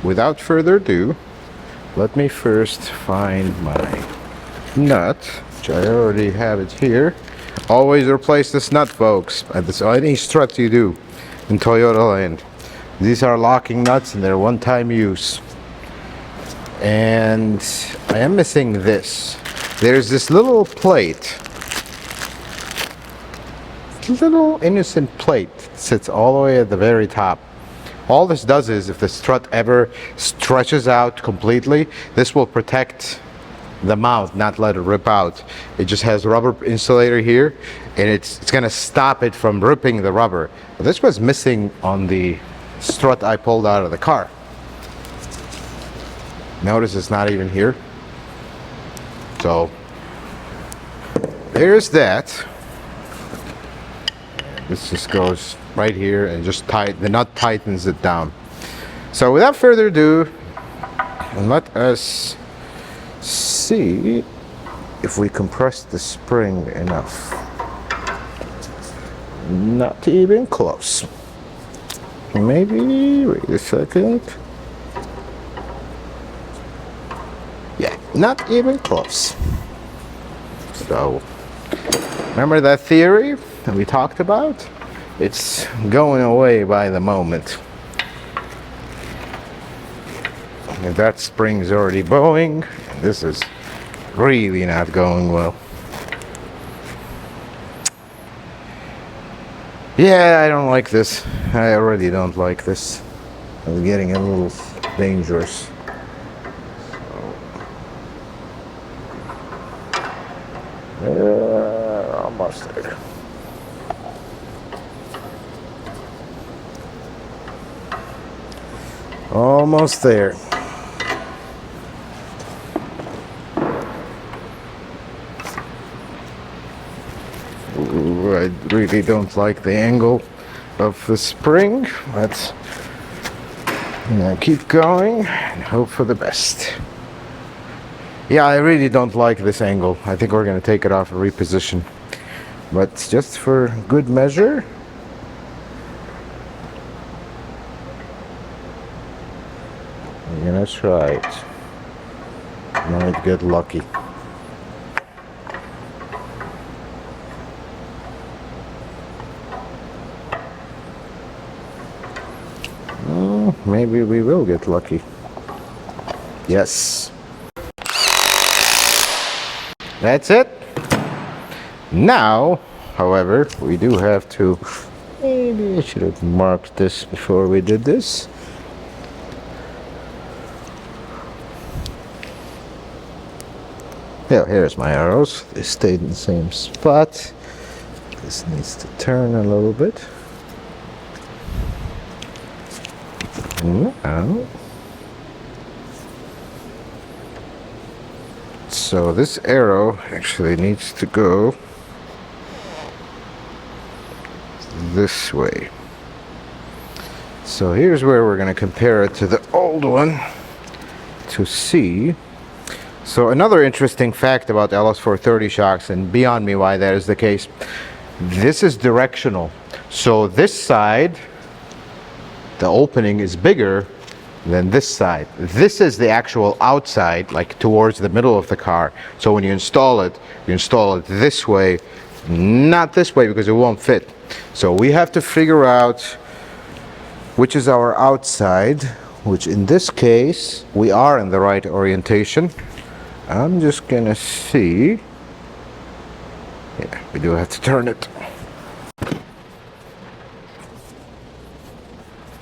Speaker 1: without further ado, let me first find my nut, which I already have it here. Always replace this nut, folks, at any strut you do in Toyota land. These are locking nuts and they're one-time use. And I am missing this. There's this little plate, little innocent plate, sits all the way at the very top. All this does is, if the strut ever stretches out completely, this will protect the mount, not let it rip out. It just has a rubber insulator here, and it's gonna stop it from ripping the rubber. But this was missing on the strut I pulled out of the car. Notice it's not even here. So there's that. This just goes right here and just the nut tightens it down. So without further ado, let us see if we compress the spring enough. Not even close. Maybe, wait a second. Yeah, not even close. So, remember that theory that we talked about? It's going away by the moment. And that spring's already bowing. This is really not going well. Yeah, I don't like this. I already don't like this. It's getting a little dangerous. Almost there. Almost there. Ooh, I really don't like the angle of the spring, but I'm gonna keep going and hope for the best. Yeah, I really don't like this angle. I think we're gonna take it off and reposition. But just for good measure, I'm gonna try it. Might get lucky. Maybe we will get lucky. Yes. That's it. Now, however, we do have to, maybe I should have marked this before we did this. Yeah, here's my arrows. They stayed in the same spot. This needs to turn a little bit. Now, so this arrow actually needs to go this way. So here's where we're going to compare it to the old one to see. So another interesting fact about LS430 shocks, and beyond me why that is the case, this is directional. So this side, the opening is bigger than this side. This is the actual outside, like towards the middle of the car. So when you install it this way, not this way, because it won't fit. So we have to figure out which is our outside, which in this case we are in the right orientation. I'm just gonna see. Yeah, we do have to turn it.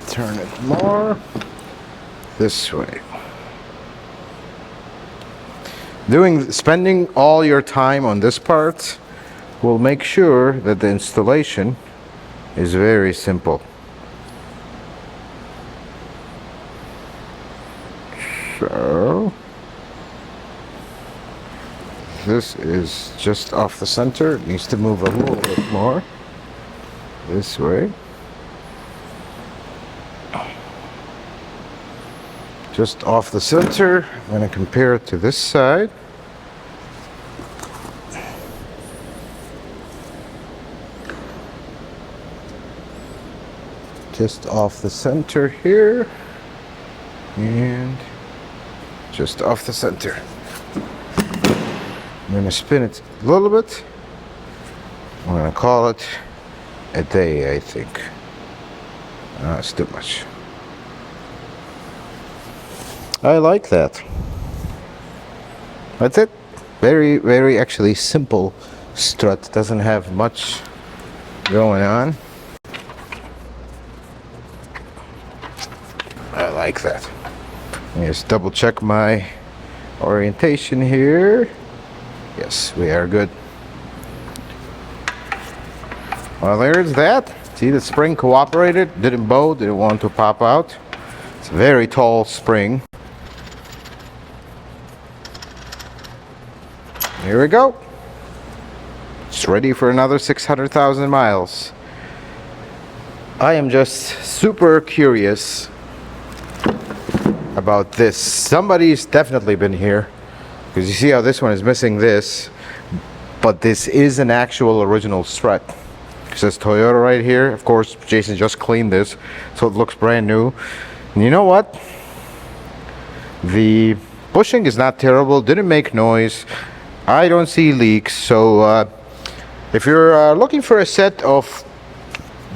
Speaker 1: Turn it more this way. Spending all your time on this part will make sure that the installation is very simple. So this is just off the center. It needs to move a little bit more this way. Just off the center. I'm going to compare it to this side. Just off the center here. And just off the center. I'm going to spin it a little bit. I'm going to call it a day, I think. It's too much. I like that. That's it. Very, very actually simple strut. Doesn't have much going on. I like that. Let me just double check my orientation here. Yes, we are good. Well, there's that. See, the spring cooperated, didn't bow, didn't want to pop out. It's a very tall spring. Here we go. It's ready for another 600,000 miles. I am just super curious about this. Somebody's definitely been here, because you see how this one is missing this, but this is an actual original strut. It says Toyota right here. Of course, Jason just cleaned this, so it looks brand new. And you know what? The bushing is not terrible, didn't make noise. I don't see leaks, so if you're looking for a set of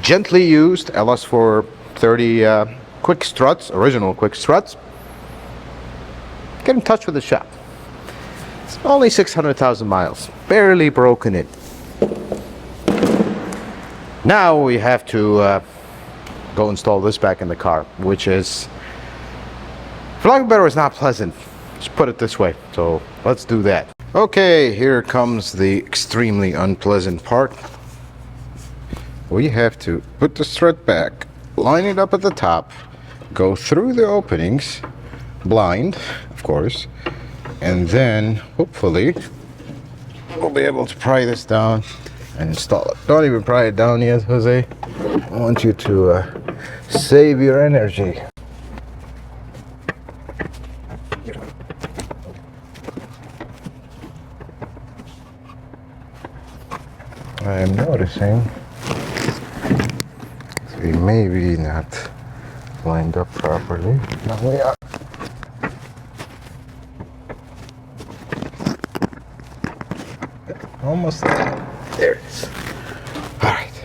Speaker 1: gently used LS430 quick struts, original quick struts, get in touch with the shop. It's only 600,000 miles, barely broken in. Now we have to go install this back in the car, which is, for lack of better, is not pleasant. Just put it this way. So let's do that. Okay, here comes the extremely unpleasant part. We have to put the strut back, line it up at the top, go through the openings, blind, of course, and then hopefully we'll be able to pry this down and install it. Don't even pry it down yet, Jose. I want you to save your energy. I am noticing we may be not lined up properly. Now we are. Almost there. There it is. Alright.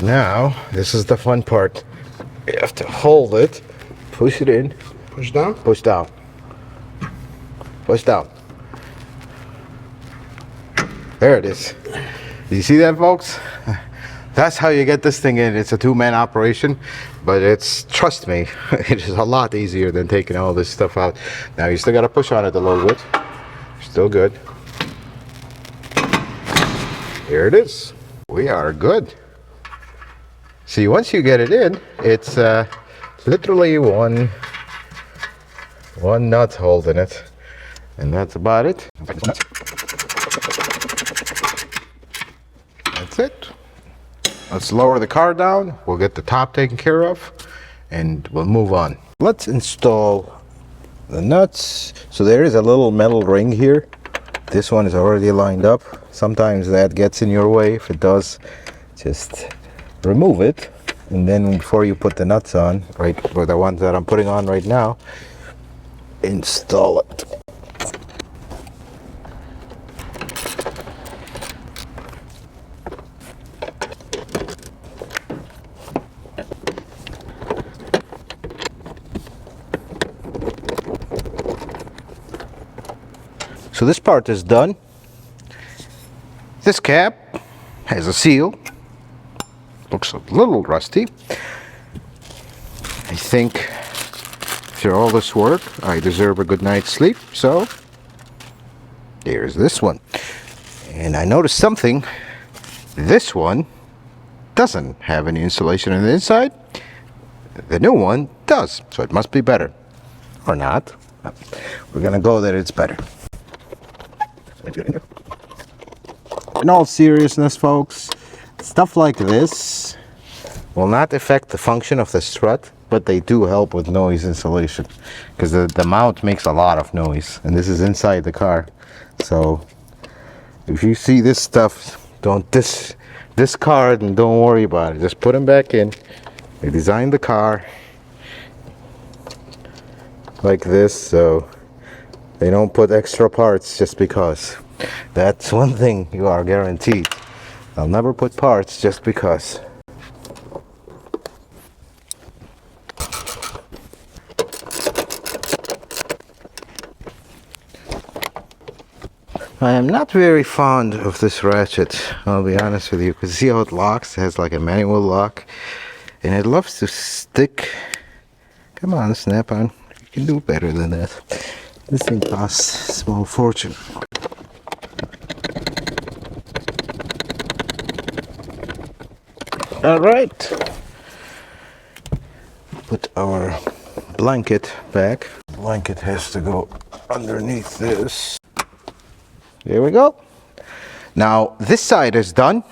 Speaker 1: Now, this is the fun part. You have to hold it, push it in.
Speaker 2: Push down?
Speaker 1: Push down. Push down. There it is. Do you see that, folks? That's how you get this thing in. It's a two-man operation, but it's, trust me, it is a lot easier than taking all this stuff out. Now you still got to push on it a little bit. Still good. Here it is. We are good. See, once you get it in, it's literally one nut holding it, and that's about it. That's it. Let's lower the car down. We'll get the top taken care of, and we'll move on. Let's install the nuts. So there is a little metal ring here. This one is already lined up. Sometimes that gets in your way. If it does, just remove it, and then before you put the nuts on, right, or the ones that I'm putting on right now, install it. So this part is done. This cap has a seal. Looks a little rusty. I think after all this work, I deserve a good night's sleep. So there's this one. And I noticed something. This one doesn't have any insulation on the inside. The new one does. So it must be better. Or not. We're gonna go that it's better. In all seriousness, folks, stuff like this will not affect the function of the strut, but they do help with noise insulation, because the mount makes a lot of noise, and this is inside the car. So if you see this stuff, don't discard and don't worry about it. Just put them back in. They designed the car like this, so they don't put extra parts just because. That's one thing you are guaranteed. They'll never put parts just because. I am not very fond of this ratchet, I'll be honest with you, because see how it locks? It has like a manual lock, and it loves to stick. Come on, Snap-on. You can do better than that. This thing costs a small fortune. All right. Put our blanket back. Blanket has to go underneath this. There we go. Now this side is done.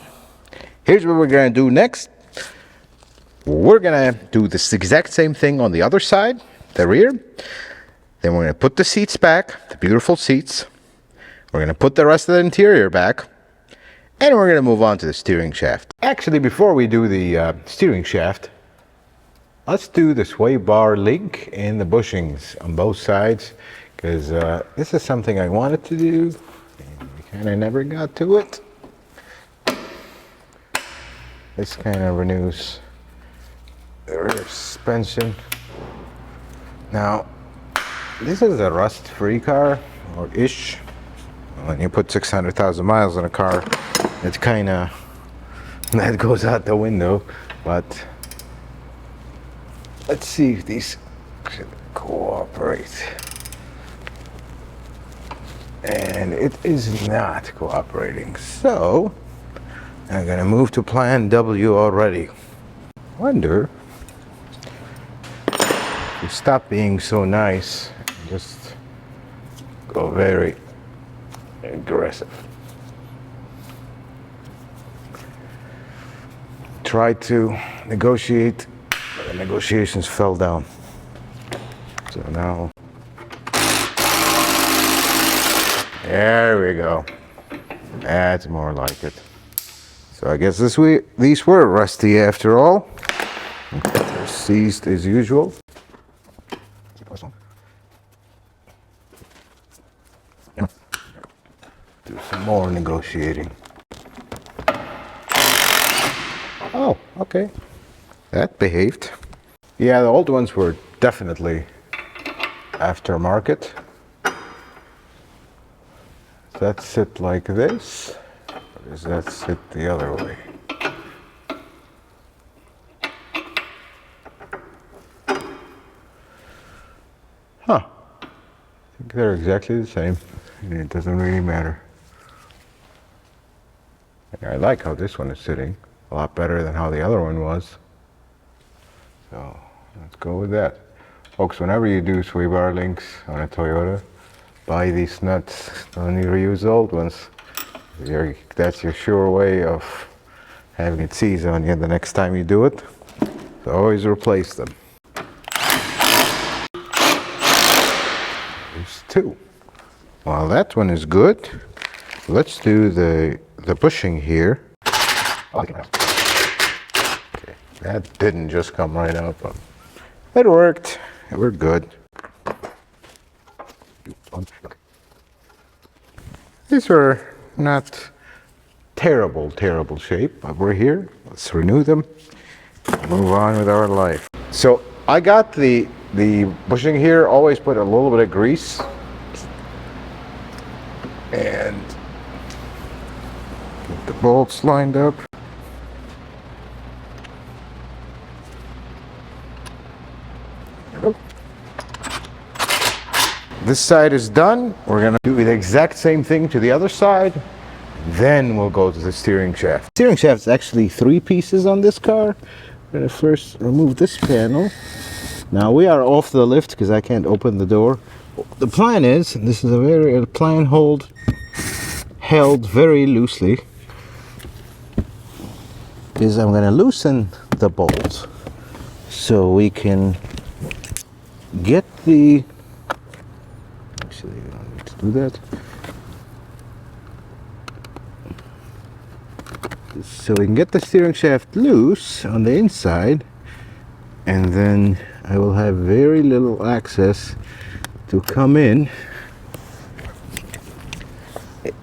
Speaker 1: Here's what we're gonna do next. We're gonna do this exact same thing on the other side, the rear. Then we're gonna put the seats back, the beautiful seats. We're gonna put the rest of the interior back. And we're going to move on to the steering shaft. Actually, before we do the steering shaft, let's do the sway bar link and the bushings on both sides, because this is something I wanted to do and we kind of never got to it. This kind of renews the rear suspension. Now, this is a rust-free car, or ish. When you put 600,000 miles on a car, it's kind of, that goes out the window. But let's see if these cooperate. And it is not cooperating. So I'm gonna move to plan W already. Wonder if you stop being so nice and just go very aggressive. Tried to negotiate, but the negotiations fell down. So now, there we go. That's more like it. So I guess these were rusty after all. They're seized as usual. Do some more negotiating. Oh, okay. That behaved. Yeah, the old ones were definitely aftermarket. Does that sit like this? Or does that sit the other way? Huh. I think they're exactly the same. It doesn't really matter. I like how this one is sitting. A lot better than how the other one was. So let's go with that. Folks, whenever you do sway bar links on a Toyota, buy these nuts. Don't need to reuse old ones. That's your sure way of having it seize on you the next time you do it. So always replace them. There's two. Well, that one is good. Let's do the bushing here. Okay, that didn't just come right out, but it worked. We're good. These are not terrible shape, but we're here. Let's renew them. Move on with our life. So I got the bushing here. Always put a little bit of grease and get the bolts lined up. This side is done. We're gonna do the exact same thing to the other side. Then we'll go to the steering shaft. Steering shaft is actually 3 pieces on this car. We're gonna first remove this panel. Now we are off the lift because I can't open the door. The plan is, and this is a plan held very loosely, is I'm gonna loosen the bolt so we can get the, actually I don't need to do that. So we can get the steering shaft loose on the inside, and then I will have very little access to come in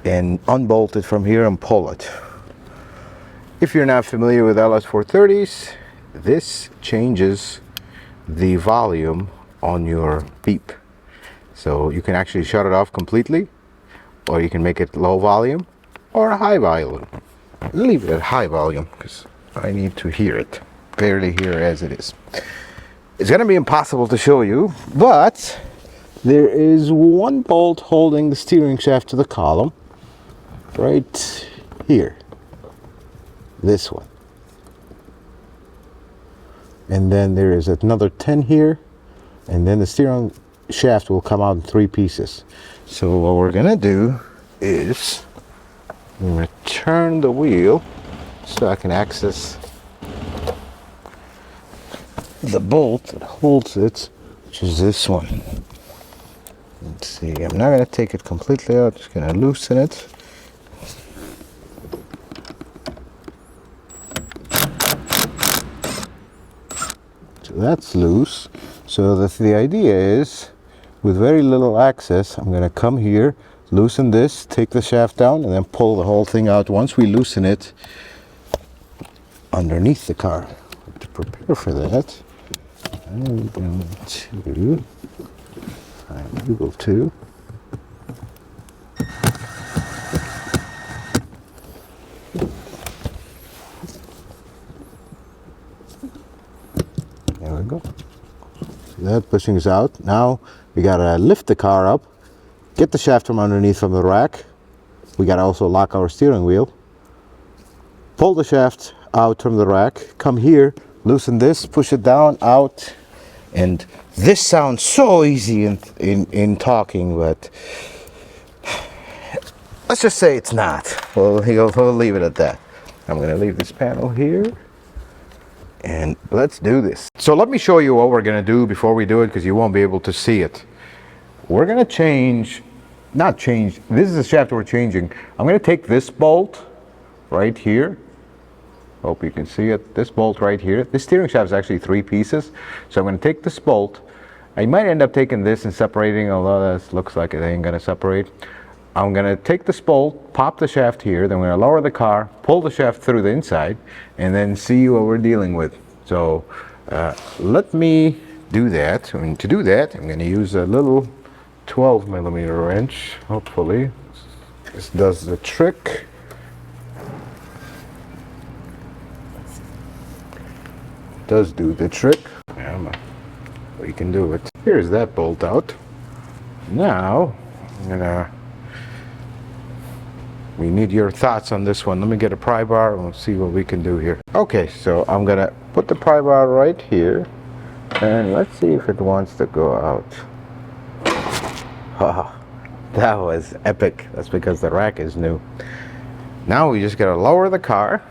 Speaker 1: and unbolt it from here and pull it. If you're not familiar with LS430s, this changes the volume on your beep. So you can actually shut it off completely, or you can make it low volume or high volume. Leave it at high volume because I need to hear it. Barely hear as it is. It's going to be impossible to show you, but there is one bolt holding the steering shaft to the column right here. This one. And then there is another 10 here, and then the steering shaft will come out in 3 pieces. So what we're going to do is I'm going to turn the wheel so I can access the bolt that holds it, which is this one. Let's see, I'm not going to take it completely out, just going to loosen it. So that's loose. So the idea is, with very little access, I'm going to come here, loosen this, take the shaft down, and then pull the whole thing out once we loosen it underneath the car. To prepare for that, I'm going to find Google 2. There we go. See that pushing is out. Now we gotta lift the car up, get the shaft from underneath from the rack. We gotta also lock our steering wheel. Pull the shaft out from the rack, come here, loosen this, push it down, out. And this sounds so easy in talking, but let's just say it's not. We'll leave it at that. I'm gonna leave this panel here, and let's do this. So let me show you what we're gonna do before we do it, because you won't be able to see it. We're gonna this is the shaft we're changing. I'm gonna take this bolt right here. Hope you can see it. This bolt right here. This steering shaft is actually 3 pieces. So I'm going to take this bolt. I might end up taking this and separating, although this looks like it ain't going to separate. I'm going to take this bolt, pop the shaft here, then I'm going to lower the car, pull the shaft through the inside, and then see what we're dealing with. So let me do that. And to do that, I'm going to use a little 12mm wrench. Hopefully this does the trick. Does do the trick. Yeah, we can do it. Here's that bolt out. Now we need your thoughts on this one. Let me get a pry bar and we'll see what we can do here. Okay, so I'm gonna put the pry bar right here. And let's see if it wants to go out. Haha, that was epic. That's because the rack is new. Now we just gotta lower the car,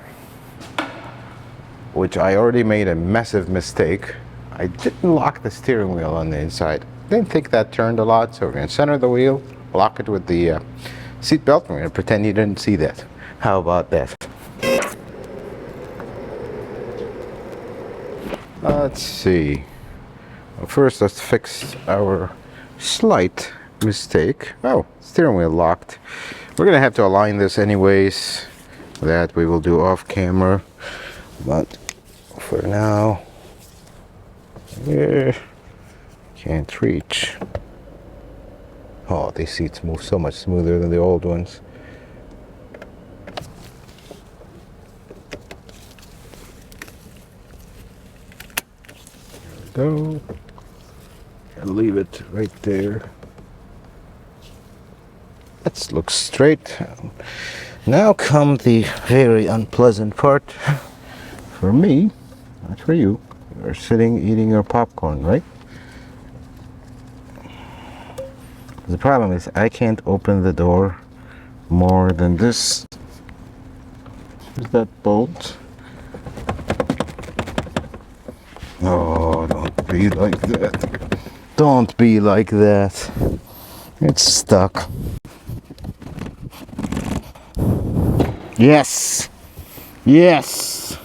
Speaker 1: which I already made a massive mistake. I didn't lock the steering wheel on the inside. Didn't think that turned a lot, so we're gonna center the wheel, lock it with the seat belt. We're gonna pretend you didn't see that. How about that? Let's see. Well, first, let's fix our slight mistake. Oh, steering wheel locked. We're gonna have to align this anyways. That we will do off camera, but for now, yeah, can't reach. Oh, these seats move so much smoother than the old ones. There we go. And leave it right there. Let's look straight. Now come the very unpleasant part for me, not for you. You're sitting eating your popcorn, right? The problem is I can't open the door more than this. Is that bolt? Oh, don't be like that. Don't be like that. It's stuck. Yes! Yes!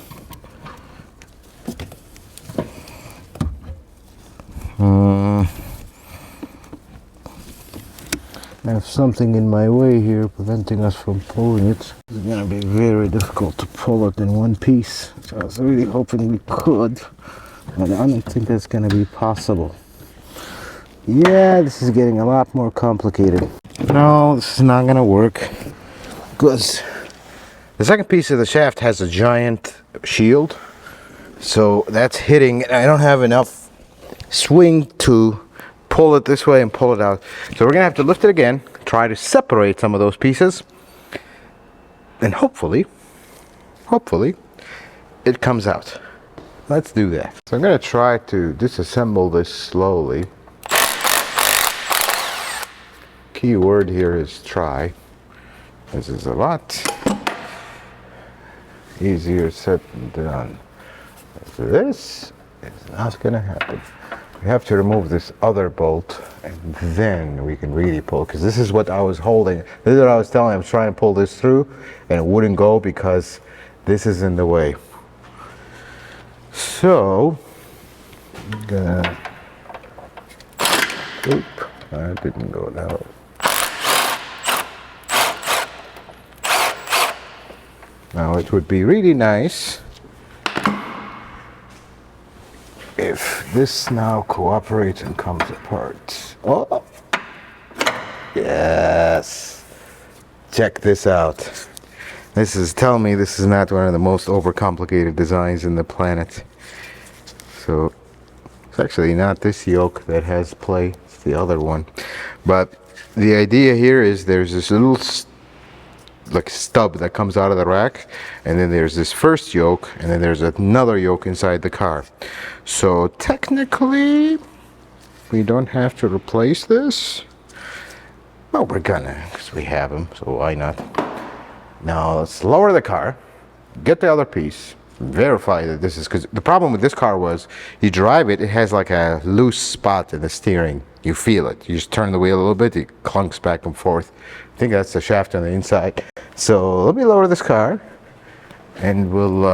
Speaker 1: I have something in my way here preventing us from pulling it. It's gonna be very difficult to pull it in one piece. So I was really hoping we could, but I don't think that's gonna be possible. Yeah, this is getting a lot more complicated. No, this is not gonna work because the second piece of the shaft has a giant shield, so that's hitting, and I don't have enough swing to pull it this way and pull it out. So we're gonna have to lift it again, try to separate some of those pieces, and hopefully it comes out. Let's do that. So I'm gonna try to disassemble this slowly. Key word here is try. This is a lot easier said than done. So this is not gonna happen. We have to remove this other bolt and then we can really pull, because this is what I was holding. This is what I was telling him. I was trying to pull this through and it wouldn't go because this is in the way. So I'm gonna, oop, that didn't go that way. Now it would be really nice if this now cooperates and comes apart. Oh, yes. Check this out. Tell me this is not one of the most overcomplicated designs in the planet. So it's actually not this yoke that has play, it's the other one. But the idea here is there's this little like stub that comes out of the rack, and then there's this first yoke, and then there's another yoke inside the car. So technically we don't have to replace this. Well, we're gonna, because we have them, so why not? Now let's lower the car, get the other piece, verify that this is, because the problem with this car was you drive it, it has like a loose spot in the steering. You feel it. You just turn the wheel a little bit, it clunks back and forth. I think that's the shaft on the inside. So let me lower this car and we'll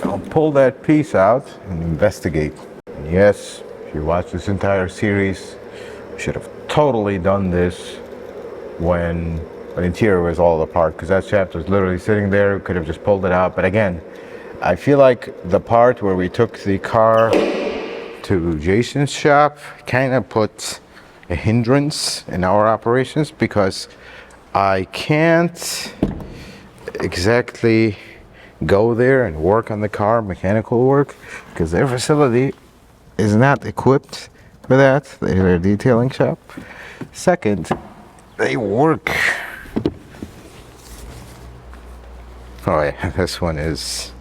Speaker 1: I'll pull that piece out and investigate. And yes, if you watch this entire series, I should have totally done this when the interior was all apart, because that shaft was literally sitting there. We could have just pulled it out. But again, I feel like the part where we took the car to Jason's shop kind of put a hindrance in our operations, because I can't exactly go there and work on the car, mechanical work, because their facility is not equipped for that. They're a detailing shop. Second, they work Oh yeah, this one is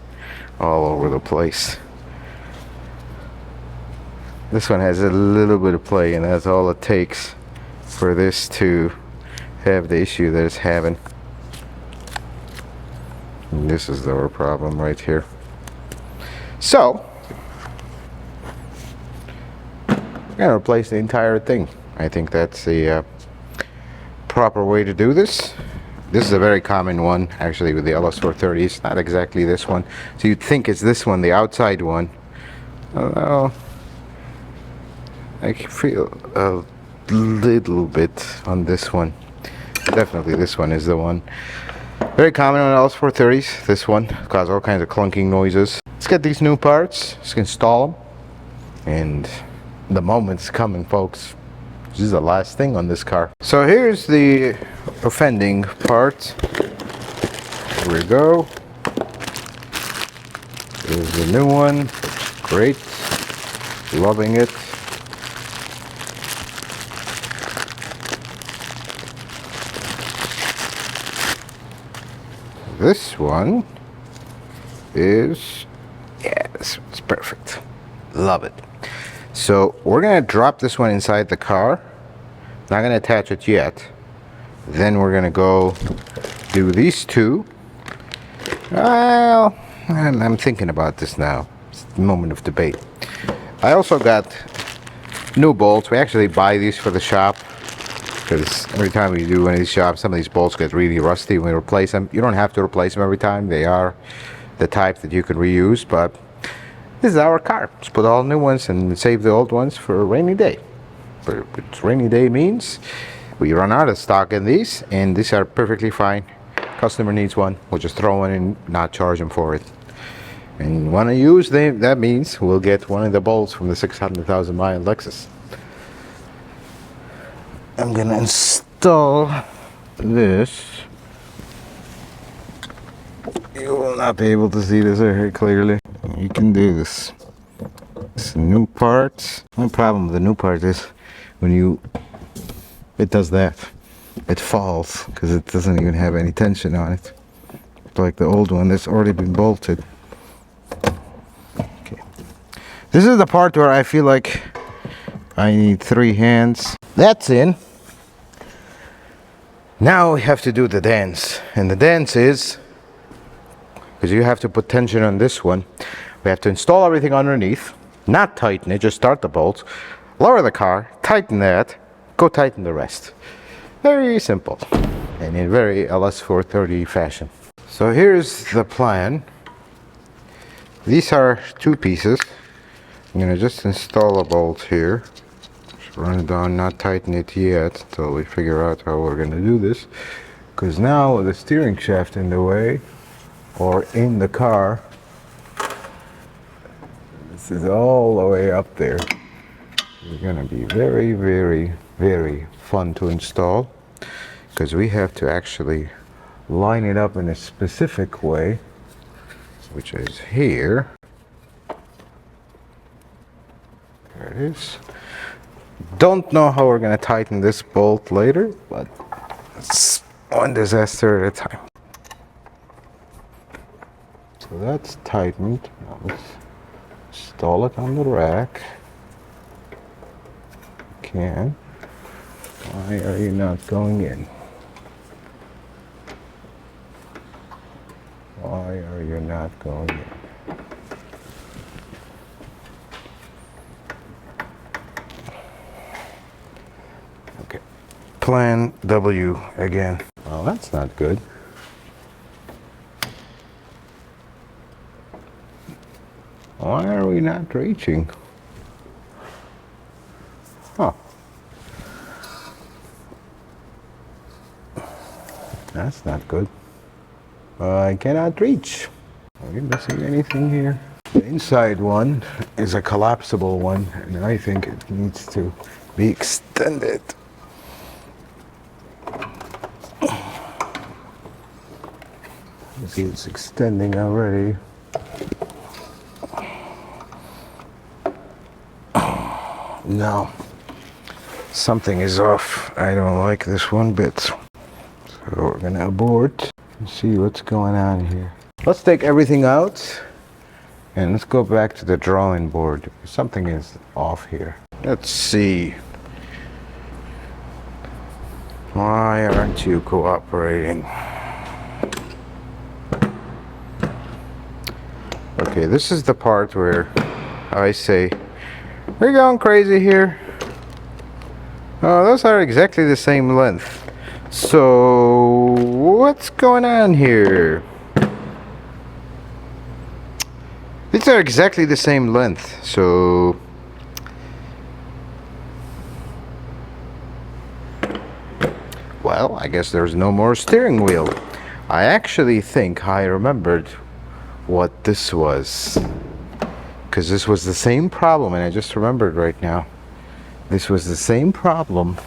Speaker 1: all over the place. This one has a little bit of play, and that's all it takes for this to have the issue that it's having. And this is our problem right here. So I'm gonna replace the entire thing. I think that's the proper way to do this. This is a very common one, actually, with the LS430s. Not exactly this one. So you'd think it's this one, the outside one. Although I feel a little bit on this one. Definitely this one is the one. Very common on LS430s. This one causes all kinds of clunking noises. Let's get these new parts. Let's install them. And the moment's coming, folks. This is the last thing on this car. So here's the offending part. Here we go. Here's the new one. Great. Loving it. This one is, yeah, this one's perfect. Love it. So we're gonna drop this one inside the car. Not gonna attach it yet. Then we're gonna go do these two. Well, I'm thinking about this now. It's the moment of debate. I also got new bolts. We actually buy these for the shop, because every time we do one of these shops, some of these bolts get really rusty when we replace them. You don't have to replace them every time. They are the type that you can reuse, but this is our car. Let's put all new ones and save the old ones for a rainy day. But rainy day means we run out of stock in these, and these are perfectly fine. Customer needs one, we'll just throw one in, not charge them for it. And when I use them, that means we'll get one of the bolts from the 600,000 mile Lexus. I'm gonna install this. You will not be able to see this very clearly. You can do this. It's new parts. The only problem with the new part is when it does that. It falls because it doesn't even have any tension on it. Like the old one that's already been bolted. Okay. This is the part where I feel like I need 3 hands. That's in. Now we have to do the dance. And the dance is, because you have to put tension on this one, we have to install everything underneath, not tighten it, just start the bolts, lower the car, tighten that, go tighten the rest. Very simple, and in very LS430 fashion. So here's the plan. These are 2 pieces. I'm gonna just install a bolt here. Just run it down, not tighten it yet, until we figure out how we're gonna do this. Because now with the steering shaft in the way, or in the car, this is all the way up there. It's gonna be very, very, very fun to install, because we have to actually line it up in a specific way, which is here. There it is. Don't know how we're gonna tighten this bolt later, but it's one disaster at a time. So that's tightened. Now let's install it on the rack. Can. Why are you not going in? Why are you not going in? Okay. Plan W again. Well, that's not good. Why are we not reaching? Huh. That's not good. I cannot reach. Are we missing anything here? The inside one is a collapsible one, and I think it needs to be extended. You see it's extending already. No, something is off. I don't like this one bit. So we're gonna abort. Let's see what's going on here. Let's take everything out and let's go back to the drawing board. Something is off here. Let's see. Why aren't you cooperating? Okay, this is the part where I say, we're going crazy here. Oh, those are exactly the same length. So, what's going on here? These are exactly the same length, so... Well, I guess there's no more steering wheel. I actually think I remembered what this was. Because this was the same problem, and I just remembered right now. This was the same problem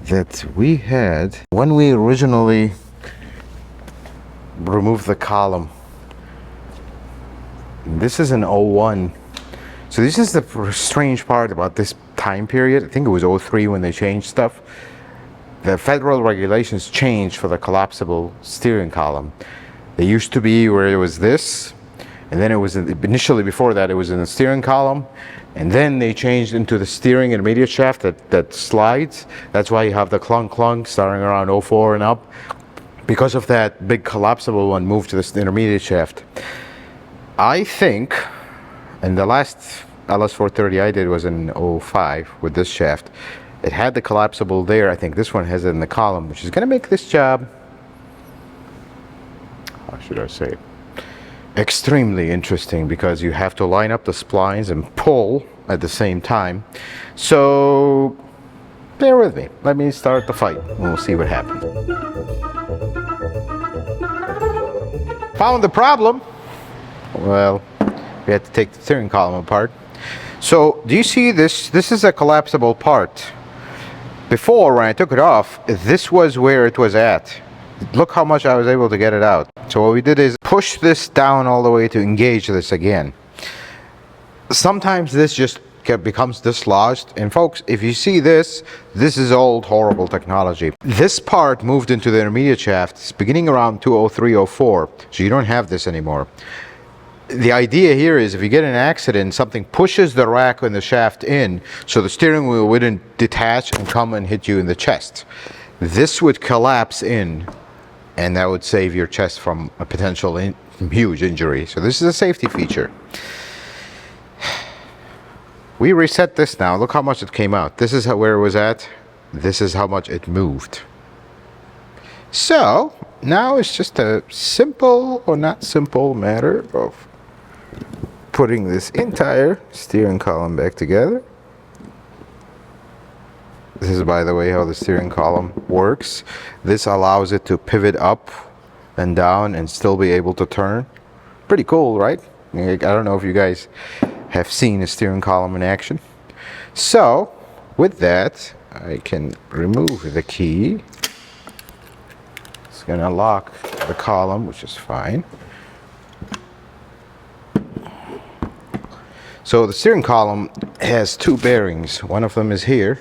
Speaker 1: that we had when we originally removed the column. This is an 01. So this is the strange part about this time period. I think it was 03 when they changed stuff. The federal regulations changed for the collapsible steering column. They used to be where it was this, and then it was initially before that it was in the steering column, and then they changed into the steering intermediate shaft that slides. That's why you have the clunk starting around 04 and up. Because of that, big collapsible one moved to the intermediate shaft. I think, and the last LS430 I did was in 05 with this shaft. It had the collapsible there. I think this one has it in the column, which is going to make this job, how should I say, extremely interesting, because you have to line up the splines and pull at the same time. So bear with me. Let me start the fight and we'll see what happens. Found the problem. Well, we had to take the steering column apart. So do you see this? This is a collapsible part. Before, when I took it off, this was where it was at. Look how much I was able to get it out. So what we did is push this down all the way to engage this again. Sometimes this just becomes dislodged. And folks, if you see this, this is old, horrible technology. This part moved into the intermediate shaft beginning around 2003, 04. So you don't have this anymore. The idea here is if you get an accident, something pushes the rack and the shaft in, so the steering wheel wouldn't detach and come and hit you in the chest. This would collapse in, and that would save your chest from a potential huge injury. So this is a safety feature. We reset this now. Look how much it came out. This is where it was at. This is how much it moved. So now it's just a simple or not simple matter of putting this entire steering column back together. This is, by the way, how the steering column works. This allows it to pivot up and down and still be able to turn. Pretty cool, right? I don't know if you guys have seen a steering column in action. So with that, I can remove the key. It's gonna lock the column, which is fine. So the steering column has two bearings. One of them is here.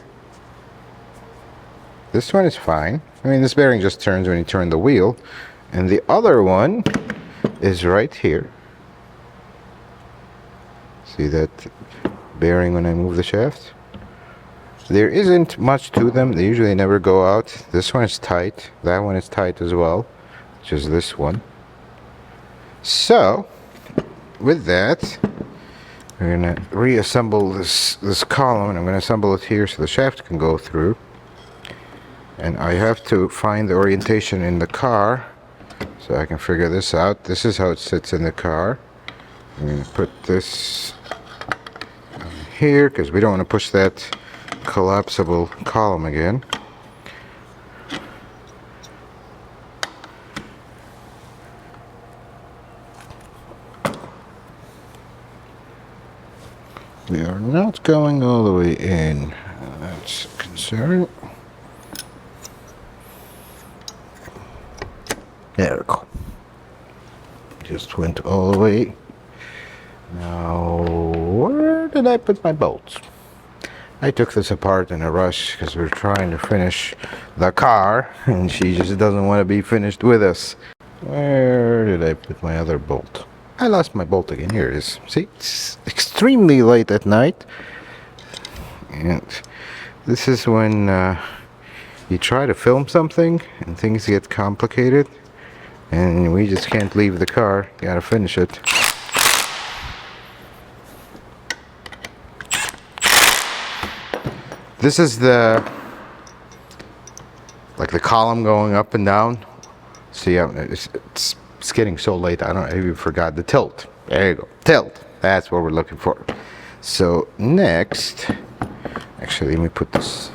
Speaker 1: This one is fine. I mean, this bearing just turns when you turn the wheel. And the other one is right here. See that bearing when I move the shaft? There isn't much to them. They usually never go out. This one is tight. That one is tight as well, which is this one. So with that, we're going to reassemble this column, and I'm going to assemble it here so the shaft can go through. And I have to find the orientation in the car so I can figure this out. This is how it sits in the car. I'm going to put this here because we don't want to push that collapsible column again. We are not going all the way in. That's a concern. There we go. Just went all the way. Now, where did I put my bolts? I took this apart in a rush because we're trying to finish the car, and she just doesn't want to be finished with us. Where did I put my other bolt? I lost my bolt again. Here it is. See, it's extremely late at night. And this is when you try to film something and things get complicated. And we just can't leave the car. Gotta finish it. This is the column going up and down. See, it's getting so late. I even forgot the tilt. There you go, tilt. That's what we're looking for. So next, actually, let me put this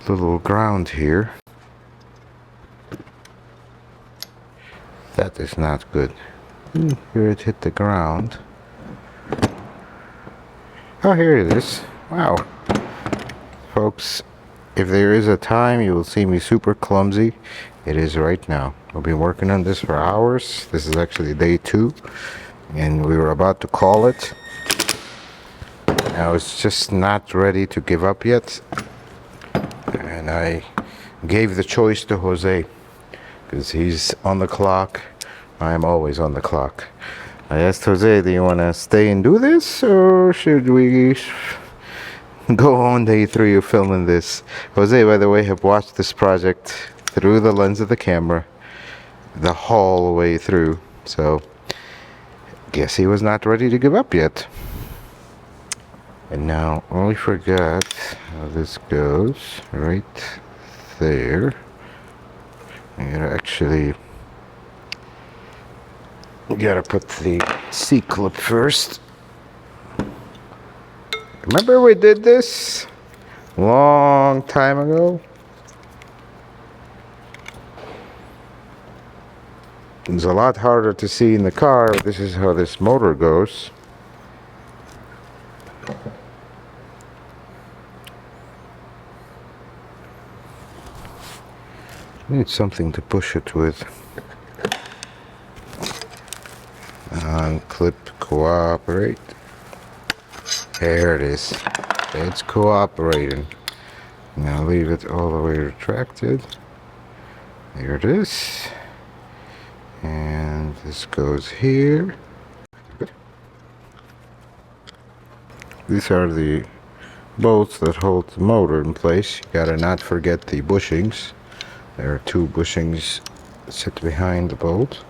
Speaker 1: little ground here. That is not good. Here it hit the ground. Oh, here it is. Wow. Folks, if there is a time you will see me super clumsy, it is right now. We've been working on this for hours. This is actually day 2, and we were about to call it. I was just not ready to give up yet, and I gave the choice to Jose, because he's on the clock. I am always on the clock. I asked Jose, do you want to stay and do this, or should we go on day 3 of filming this? Jose, by the way, have watched this project through the lens of the camera the whole way through, so guess he was not ready to give up yet. And now I forgot how this goes right there. I'm gonna actually gotta put the C-clip first. Remember we did this long time ago? It's a lot harder to see in the car. This is how this motor goes. Need something to push it with. Unclip, cooperate. There it is. It's cooperating. Now leave it all the way retracted. There it is. And this goes here. Good. These are the bolts that hold the motor in place. You gotta not forget the bushings. There are 2 bushings that sit behind the bolt.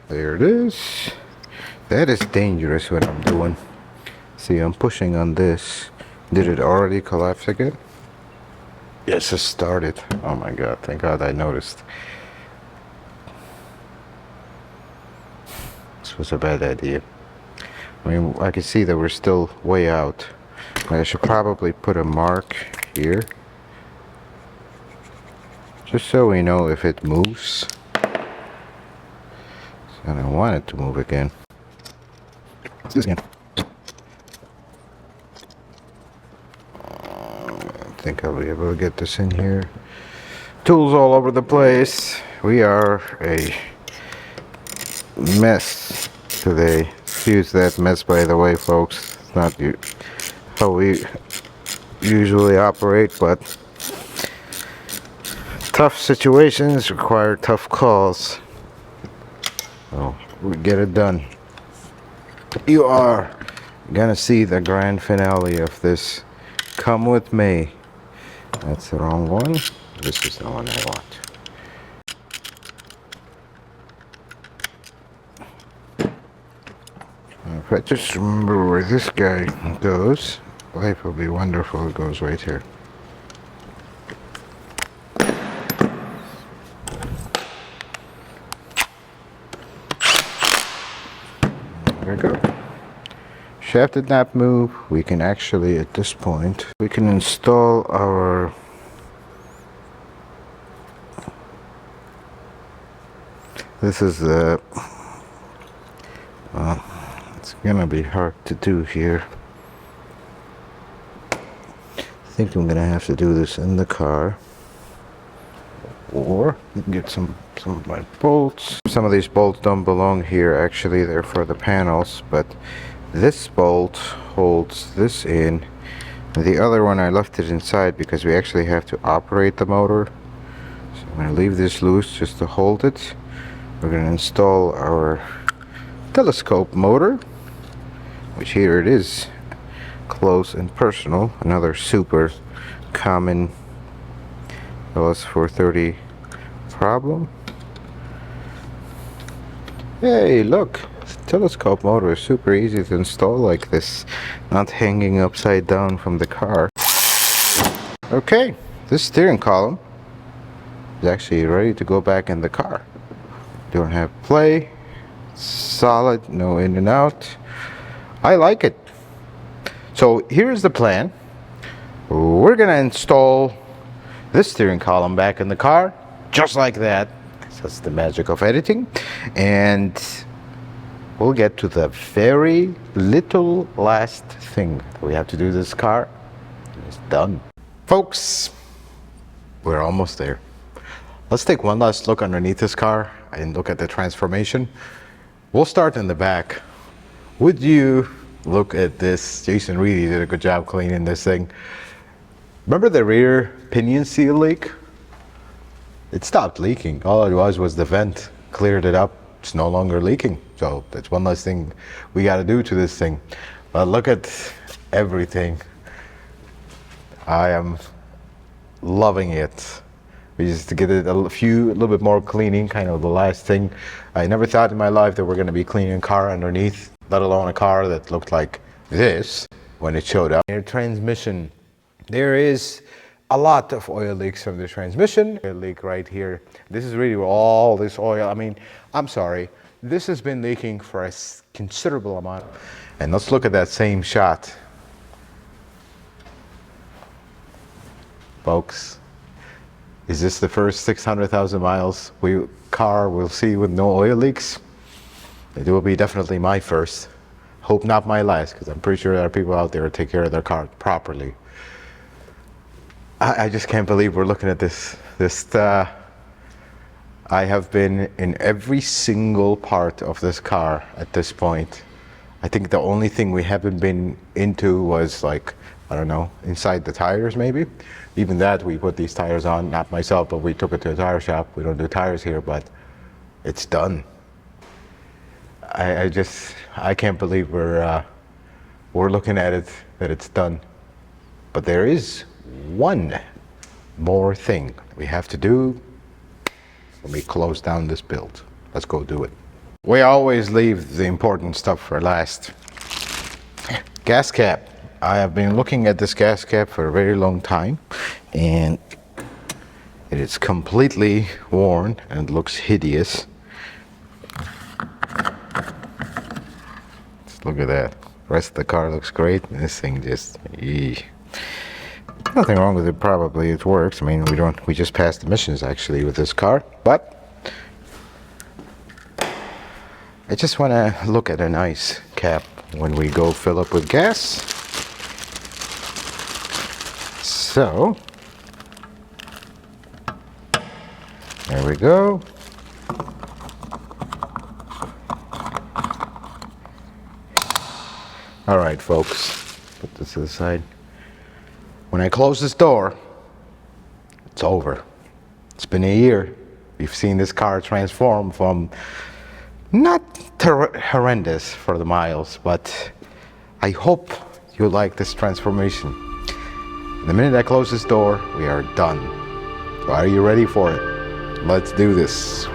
Speaker 1: There it is. That is dangerous what I'm doing. See, I'm pushing on this. Did it already collapse again? Yes, it started. Oh my god, thank god I noticed. This was a bad idea. I mean, I can see that we're still way out. I should probably put a mark here, just so we know if it moves. So I don't want it to move again. Let's do this again. I think I'll be able to get this in here. Tools all over the place. We are a mess today. Excuse that mess, by the way, folks. It's not how we usually operate, but tough situations require tough calls. So we get it done. You are gonna see the grand finale of this. Come with me. That's the wrong one. This is the one I want. If I just remember where this guy goes, life will be wonderful. It goes right here. There we go. Shaft did not move. We can actually, at this point, we can install our this is the it's gonna be hard to do here. I think I'm gonna have to do this in the car, or you can get some of my bolts. Some of these bolts don't belong here, actually. They're for the panels, but this bolt holds this in. The other one I left it inside because we actually have to operate the motor. So I'm going to leave this loose just to hold it. We're going to install our telescope motor, which here it is, close and personal, another super common LS430 problem. Hey, look, telescope motor is super easy to install like this, not hanging upside down from the car. Okay, this steering column is actually ready to go back in the car. Don't have play, solid, no in and out. I like it. So here's the plan. We're gonna install this steering column back in the car, just like that. That's the magic of editing. And we'll get to the very little last thing that we have to do to this car. It's done. Folks, we're almost there. Let's take one last look underneath this car and look at the transformation. We'll start in the back. Would you look at this? Jason really did a good job cleaning this thing. Remember the rear pinion seal leak? It stopped leaking. All it was the vent. Cleared it up. It's no longer leaking. So that's one less thing we got to do to this thing. But look at everything. I am loving it. We just to get it a little bit more cleaning, kind of the last thing. I never thought in my life that we're going to be cleaning a car underneath, let alone a car that looked like this when it showed up. Air transmission. There is a lot of oil leaks from the transmission. A leak right here. This is really all this oil. I mean, I'm sorry. This has been leaking for a considerable amount. And let's look at that same shot. Folks, is this the first 600,000 miles car we'll see with no oil leaks? It will be definitely my first. Hope not my last, because I'm pretty sure there are people out there who take care of their car properly. I just can't believe we're looking at this. I have been in every single part of this car at this point. I think the only thing we haven't been into was, like, I don't know, inside the tires maybe. Even that, we put these tires on, not myself, but we took it to a tire shop. We don't do tires here, but it's done. I can't believe we're looking at it, that it's done. But there is one more thing we have to do when we close down this build. Let's go do it. We always leave the important stuff for last. Gas cap. I have been looking at this gas cap for a very long time, and it is completely worn and looks hideous. Just look at that. The rest of the car looks great, and this thing just, nothing wrong with it. Probably it works. I mean, we just passed emissions actually with this car, but I just want to look at a nice cap when we go fill up with gas. So there we go. All right, folks, put this to the side. When I close this door, it's over. It's been a year. We've seen this car transform from not horrendous for the miles, but I hope you like this transformation. The minute I close this door, we are done. So are you ready for it? Let's do this.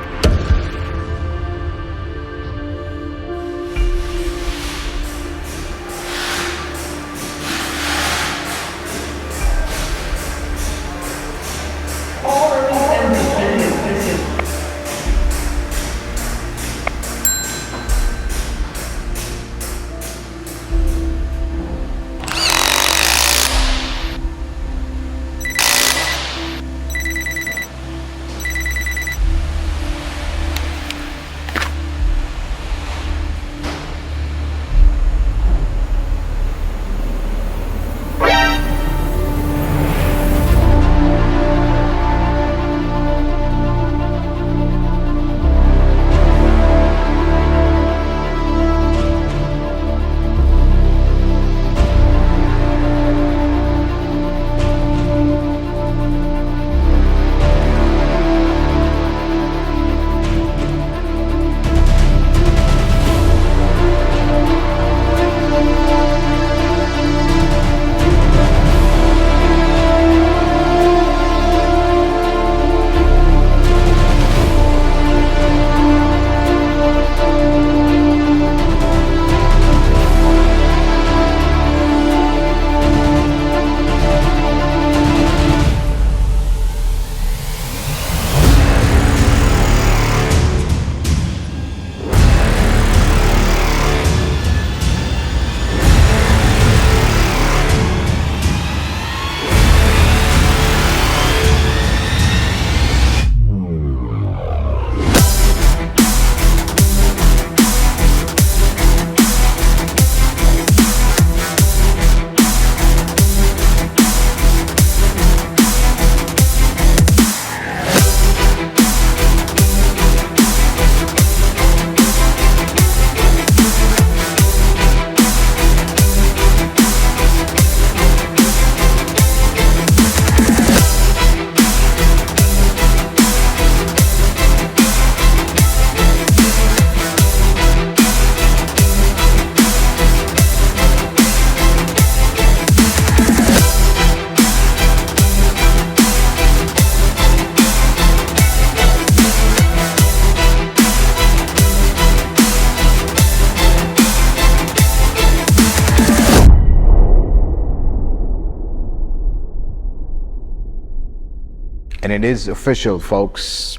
Speaker 1: And it is official, folks.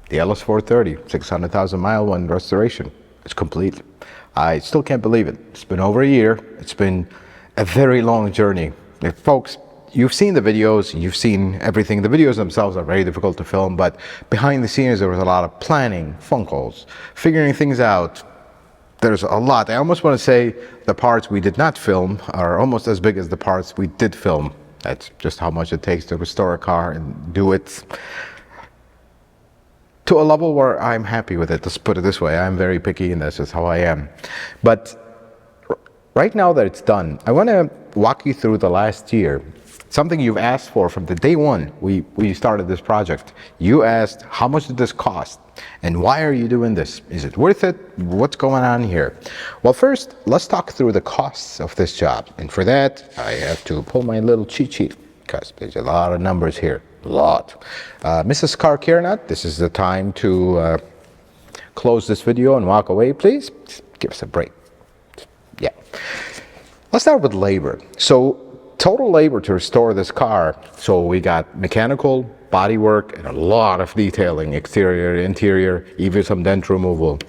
Speaker 1: The LS430, 600,000 mile one restoration. It's complete. I still can't believe it. It's been over a year. It's been a very long journey. If folks, you've seen the videos, you've seen everything. The videos themselves are very difficult to film, but behind the scenes there was a lot of planning, phone calls, figuring things out. There's a lot. I almost want to say the parts we did not film are almost as big as the parts we did film. That's just how much it takes to restore a car and do it to a level where I'm happy with it. Let's put it this way. I'm very picky, and that's just how I am. But right now that it's done, I want to walk you through the last year. Something you've asked for from the day one we started this project. You asked, how much did this cost? And why are you doing this? Is it worth it? What's going on here? Well, first, let's talk through the costs of this job. And for that, I have to pull my little cheat sheet because there's a lot of numbers here. A lot. Mrs. Car Care Nut, this is the time to close this video and walk away, please. Just give us a break. Yeah. Let's start with labor. So total labor to restore this car. So we got mechanical, body work, and a lot of detailing, exterior, interior, even some dent removal.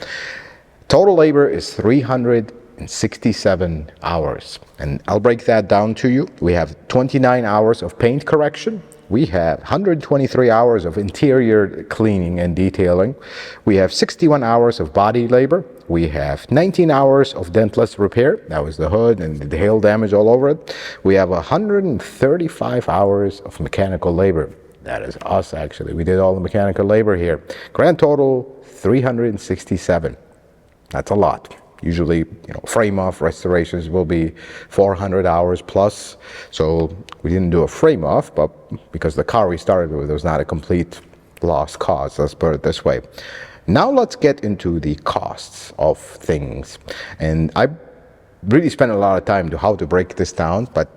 Speaker 1: Total labor is 367 hours. And I'll break that down to you. We have 29 hours of paint correction. We have 123 hours of interior cleaning and detailing. We have 61 hours of body labor. We have 19 hours of dentless repair. That was the hood and the hail damage all over it. We have 135 hours of mechanical labor. That is us, actually. We did all the mechanical labor here. Grand total, 367. That's a lot. Usually, frame-off restorations will be 400 hours plus. So we didn't do a frame-off, but because the car we started with was not a complete lost cause, let's put it this way. Now let's get into the costs of things. And I really spent a lot of time to how to break this down, but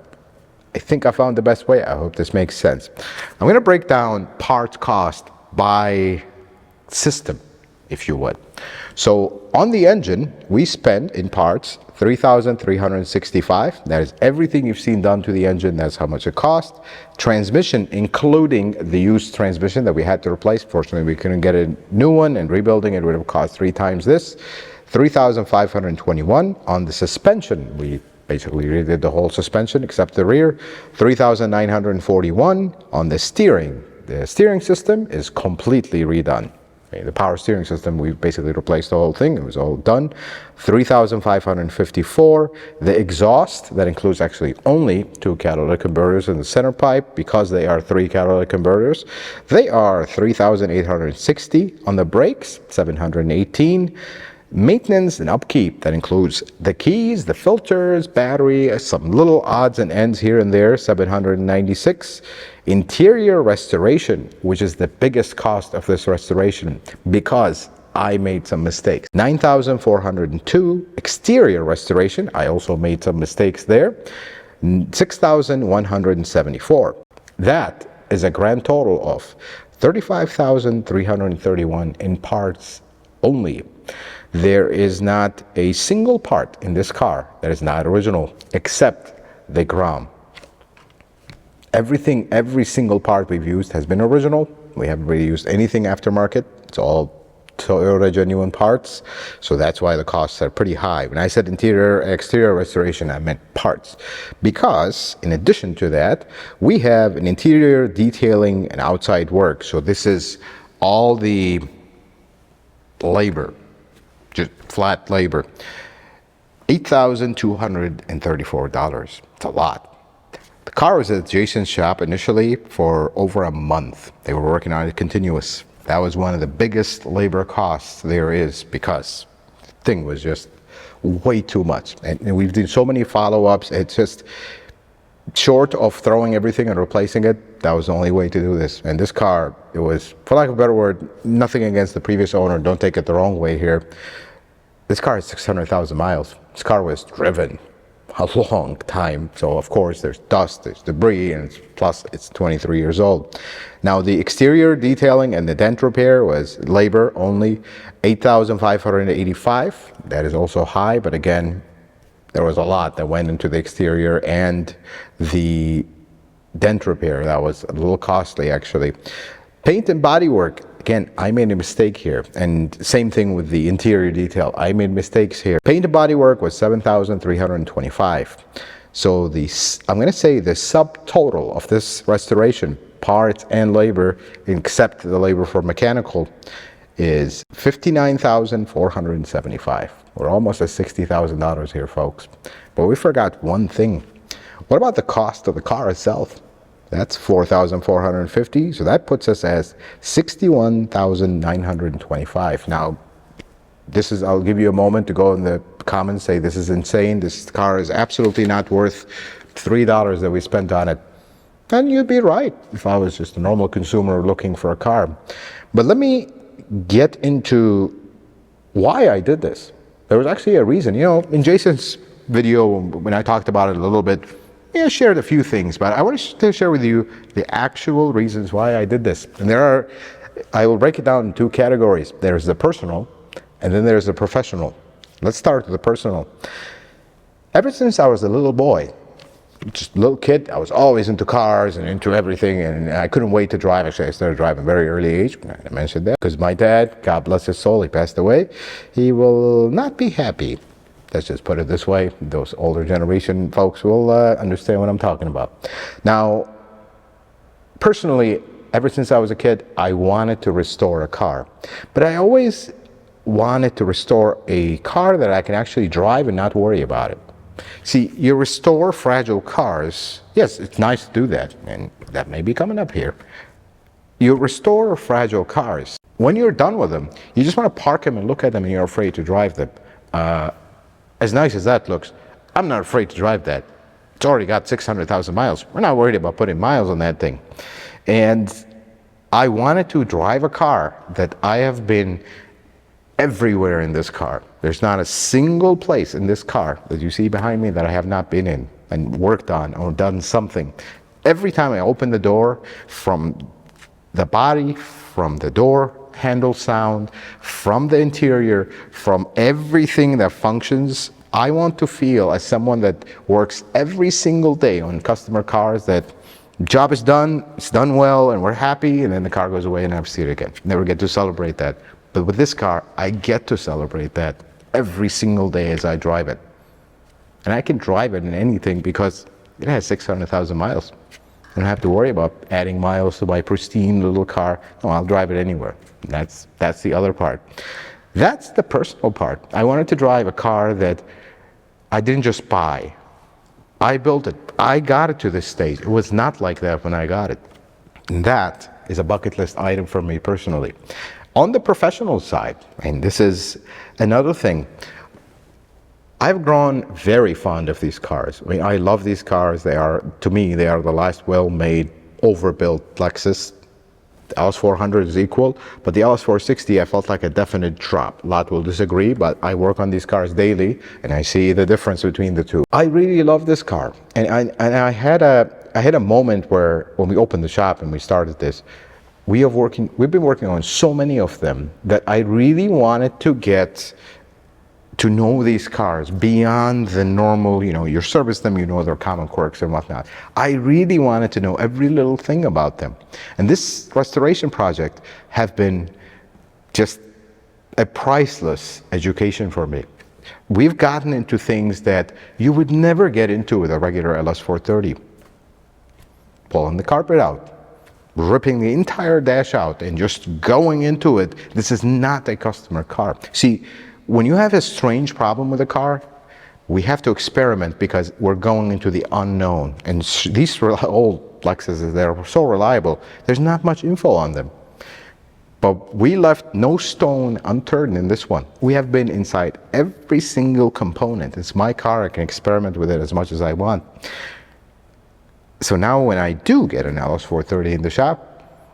Speaker 1: I think I found the best way. I hope this makes sense. I'm going to break down parts cost by system, if you would. So on the engine, we spend in parts $3,365. That is everything you've seen done to the engine. That's how much it cost. Transmission, including the used transmission that we had to replace. Fortunately, we couldn't get a new one, and rebuilding it would have cost 3 times this. $3,521. On the suspension, we basically redid the whole suspension except the rear. $3,941. On the steering system is completely redone. The power steering system, we basically replaced the whole thing. It was all done. $3,554. The exhaust, that includes actually only 2 catalytic converters in the center pipe because they are 3 catalytic converters. They are $3,860. On the brakes, $718. Maintenance and upkeep, that includes the keys, the filters, battery, some little odds and ends here and there, $796. Interior restoration, which is the biggest cost of this restoration because I made some mistakes, $9,402. Exterior restoration, I also made some mistakes there, $6,174. That is a grand total of $35,331 in parts only. There is not a single part in this car that is not original except the Grom. Everything, every single part we've used has been original. We haven't really used anything aftermarket. It's all Toyota genuine parts. So that's why the costs are pretty high. When I said interior, exterior restoration, I meant parts. Because in addition to that, we have an interior detailing and outside work. So this is all the labor, just flat labor. $8,234. It's a lot. The car was at Jason's shop initially for over a month. They were working on it continuous. That was one of the biggest labor costs there is because the thing was just way too much. And we've done so many follow-ups. It's just short of throwing everything and replacing it. That was the only way to do this. And this car, it was, for lack of a better word, nothing against the previous owner. Don't take it the wrong way here. This car is 600,000 miles. This car was driven a long time. So of course there's dust, there's debris, and plus it's 23 years old. Now the exterior detailing and the dent repair was labor only, $8,585. That is also high, but again, there was a lot that went into the exterior and the dent repair. That was a little costly, actually. Paint and body work. Again, I made a mistake here. And same thing with the interior detail. I made mistakes here. Paint and body work was $7,325. So I'm going to say the subtotal of this restoration, parts and labor, except the labor for mechanical, is $59,475. We're almost at $60,000 here, folks. But we forgot one thing. What about the cost of the car itself? That's $4,450. So that puts us as $61,925. Now, I'll give you a moment to go in the comments, say this is insane. This car is absolutely not worth $3 that we spent on it. And you'd be right if I was just a normal consumer looking for a car. But let me get into why I did this. There was actually a reason. You know, in Jason's video, when I talked about it a little bit, I shared a few things, but I want to share with you the actual reasons why I did this. And I will break it down in two categories. There's the personal, and then there's the professional. Let's start with the personal. Ever since I was a little boy, just a little kid, I was always into cars and into everything, and I couldn't wait to drive. Actually, I started driving at a very early age. I mentioned that because my dad, God bless his soul, he passed away. He will not be happy. Let's just put it this way. Those older generation folks will understand what I'm talking about. Now, personally, ever since I was a kid, I wanted to restore a car. But I always wanted to restore a car that I can actually drive and not worry about it. See, you restore fragile cars. Yes, it's nice to do that, and that may be coming up here. You restore fragile cars. When you're done with them, you just want to park them and look at them, and you're afraid to drive them. As nice as that looks, I'm not afraid to drive that. It's already got 600,000 miles. We're not worried about putting miles on that thing. And I wanted to drive a car that I have been everywhere in this car. There's not a single place in this car that you see behind me that I have not been in and worked on or done something. Every time I open the door, from the body, from the door handle sound, from the interior, from everything that functions, I want to feel as someone that works every single day on customer cars that job is done, it's done well, and we're happy, and then the car goes away and I never see it again. Never get to celebrate that. But with this car, I get to celebrate that every single day as I drive it. And I can drive it in anything because it has 600,000 miles. I don't have to worry about adding miles to my pristine little car. No, I'll drive it anywhere. That's the other part. That's the personal part. I wanted to drive a car that I didn't just buy. I built it. I got it to this stage. It was not like that when I got it. And that is a bucket list item for me personally. On the professional side, and this is another thing, I've grown very fond of these cars. I mean, I love these cars. To me, they are the last well-made, overbuilt Lexus. The LS400 is equal, but the LS460, I felt like a definite drop. A lot will disagree, but I work on these cars daily, and I see the difference between the two. I really love this car, and I had a moment where when we opened the shop and we started this, we've been working on so many of them that I really wanted to get to know these cars beyond the normal, you service them, their common quirks and whatnot. I really wanted to know every little thing about them. And this restoration project have been just a priceless education for me. We've gotten into things that you would never get into with a regular LS430. Pulling the carpet out, ripping the entire dash out and just going into it. This is not a customer car. See, when you have a strange problem with a car, we have to experiment because we're going into the unknown. And these old Lexuses, they're so reliable, there's not much info on them. But we left no stone unturned in this one. We have been inside every single component. It's my car, I can experiment with it as much as I want. So now when I do get an LS430 in the shop,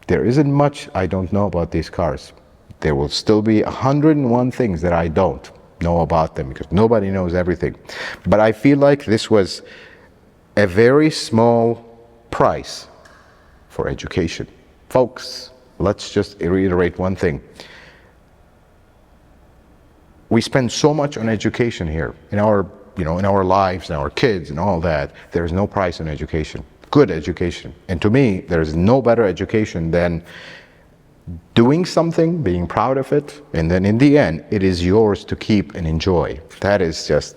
Speaker 1: there isn't much I don't know about these cars. There will still be 101 things that I don't know about them because nobody knows everything. But I feel like this was a very small price for education. Folks, let's just reiterate one thing. We spend so much on education here in our lives and our kids and all that. There's no price on education. good education. And to me, there's no better education than doing something, being proud of it, and then in the end, it is yours to keep and enjoy. That is just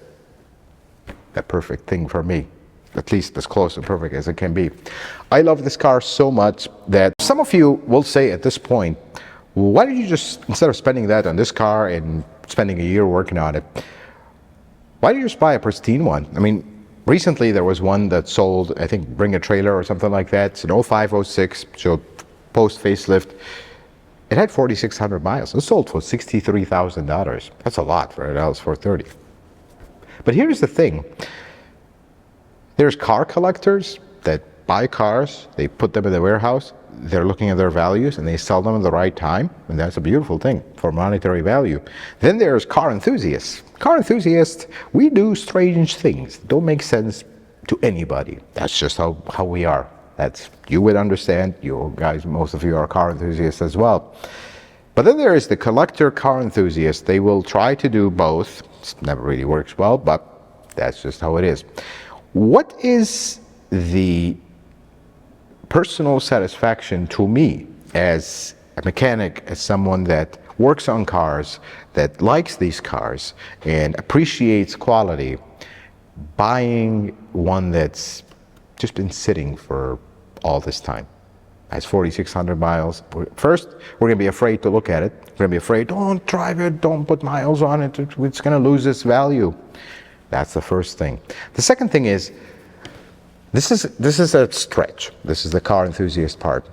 Speaker 1: a perfect thing for me, at least as close to perfect as it can be. I love this car so much that some of you will say at this point, well, why don't you just, instead of spending that on this car and spending a year working on it, why don't you just buy a pristine one? I mean, recently there was one that sold, I think, Bring a Trailer or something like that. It's an 05, 06, so post facelift. It had 4,600 miles. It sold for $63,000. That's a lot for an LS430. But here's the thing. There's car collectors that buy cars, they put them in the warehouse, they're looking at their values, and they sell them at the right time, and that's a beautiful thing for monetary value. Then there's car enthusiasts. Car enthusiasts, we do strange things. Don't make sense to anybody. That's just how we are. That's, you would understand, you guys, most of you are car enthusiasts as well. But then there is the collector car enthusiast. They will try to do both. It never really works well, but that's just how it is. What is the personal satisfaction to me as a mechanic, as someone that works on cars, that likes these cars and appreciates quality, buying one that's just been sitting for all this time? Has 4,600 miles. First, we're going to be afraid to look at it. We're going to be afraid, don't drive it, don't put miles on it, it's going to lose its value. That's the first thing. The second thing is, this is a stretch. This is the car enthusiast part.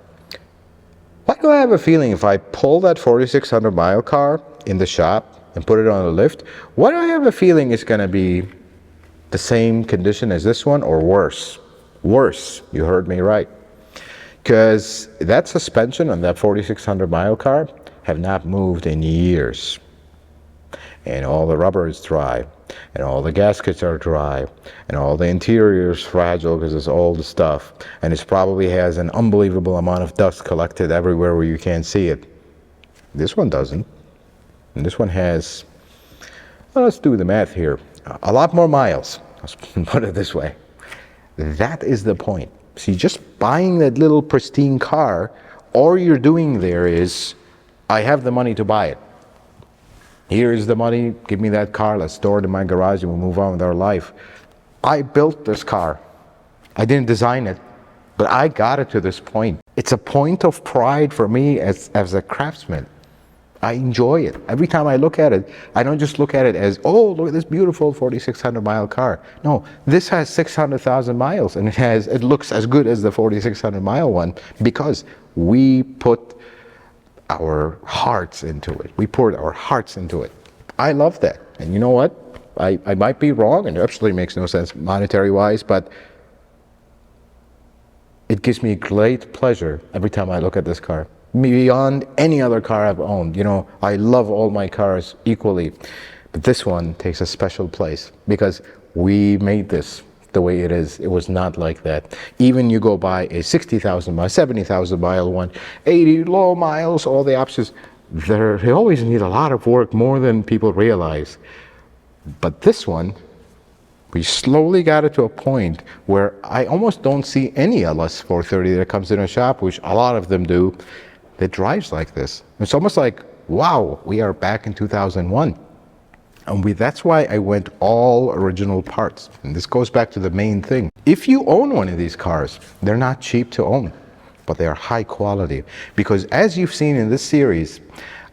Speaker 1: Why do I have a feeling if I pull that 4,600 mile car in the shop and put it on a lift, why do I have a feeling it's going to be the same condition as this one or worse? Worse, you heard me right. Because that suspension on that 4,600 mile car have not moved in years. And all the rubber is dry, and all the gaskets are dry, and all the interior is fragile because it's old stuff, and it probably has an unbelievable amount of dust collected everywhere where you can't see it. This one doesn't. And this one has, well, let's do the math here, a lot more miles. Let's put it this way. That is the point. See, just buying that little pristine car, all you're doing there is, I have the money to buy it. Here is the money, give me that car, let's store it in my garage and we'll move on with our life. I built this car. I didn't design it, but I got it to this point. It's a point of pride for me as a craftsman. I enjoy it. Every time I look at it, I don't just look at it as, oh, look at this beautiful 4,600 mile car. No, this has 600,000 miles and it looks as good as the 4,600 mile one because we put our hearts into it. We poured our hearts into it. I love that. And you know what? I might be wrong, and it absolutely makes no sense monetary wise, but it gives me great pleasure every time I look at this car. Beyond any other car I've owned. You know, I love all my cars equally, but this one takes a special place because we made this the way it is. It was not like that. Even you go buy a 60,000 mile, 70,000 mile one, 80 low miles, all the options, they always need a lot of work, more than people realize. But this one, we slowly got it to a point where I almost don't see any LS430 that comes in a shop, which a lot of them do, that drives like this. It's almost like, wow, we are back in 2001. And that's why I went all original parts. And this goes back to the main thing. If you own one of these cars, they're not cheap to own, but they are high quality. Because as you've seen in this series,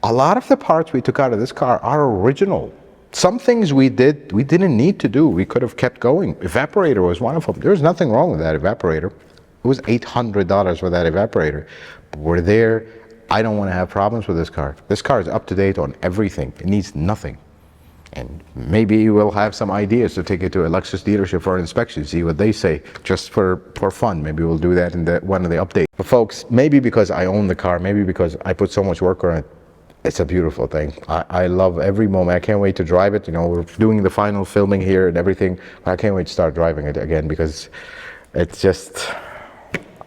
Speaker 1: a lot of the parts we took out of this car are original. Some things we didn't need to do. We could have kept going. Evaporator was one of them. There was nothing wrong with that evaporator. It was $800 for that evaporator. But we're there. I don't want to have problems with this car. This car is up to date on everything. It needs nothing. And maybe we'll have some ideas to take it to a Lexus dealership for an inspection, see what they say, just for fun. Maybe we'll do that in one of the updates. But folks, maybe because I own the car, maybe because I put so much work on it, it's a beautiful thing. I love every moment. I can't wait to drive it. You know, we're doing the final filming here and everything. I can't wait to start driving it again because it's just,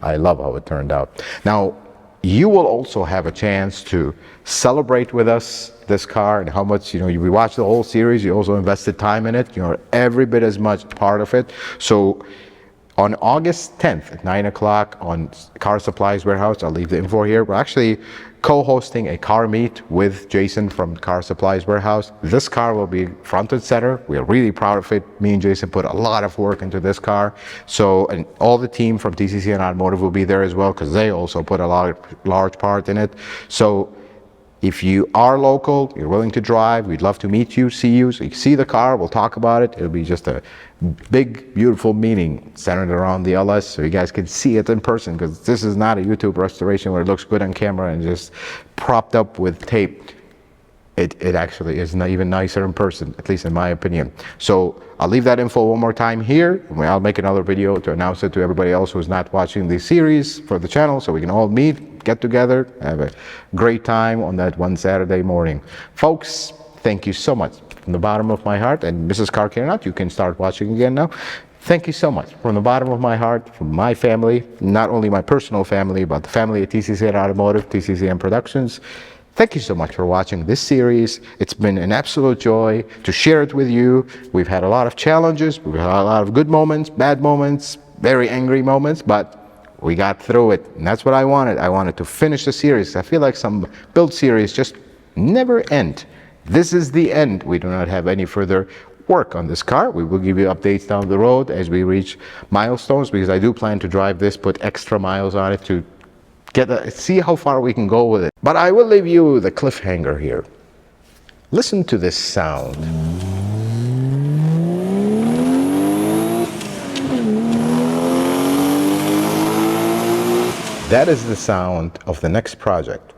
Speaker 1: I love how it turned out. Now, you will also have a chance to celebrate with us this car and how much, you know, we watched the whole series, you also invested time in it, you're every bit as much part of it. So on August 10th at 9 o'clock on Car Supplies Warehouse. I'll leave the info here. We're actually co-hosting a car meet with Jason from Car Supplies Warehouse. This car will be front and center. We're really proud of it. Me and Jason put a lot of work into this car. So, and all the team from TCCN Automotive will be there as well, because they also put a large part in it. So if you are local, you're willing to drive, we'd love to meet you, see you. So you can see the car, we'll talk about it. It'll be just a big, beautiful meeting centered around the LS, so you guys can see it in person, because this is not a YouTube restoration where it looks good on camera and just propped up with tape. It actually is not even nicer in person, at least in my opinion. So I'll leave that info one more time here. I'll make another video to announce it to everybody else who's not watching the series for the channel, so we can all meet, get together, have a great time on that one Saturday morning. Folks, thank you so much from the bottom of my heart. And Mrs. Carcanot, you can start watching again now. Thank you so much from the bottom of my heart, from my family, not only my personal family, but the family at TCCN Automotive, TCCN Productions. Thank you so much for watching this series. It's been an absolute joy to share it with you. We've had a lot of challenges. We've had a lot of good moments, bad moments, very angry moments, but we got through it. And that's what I wanted. I wanted to finish the series. I feel like some build series just never end. This is the end. We do not have any further work on this car. We will give you updates down the road as we reach milestones, because I do plan to drive this, put extra miles on it to see how far we can go with it. But I will leave you the cliffhanger here. Listen to this sound. That is the sound of the next project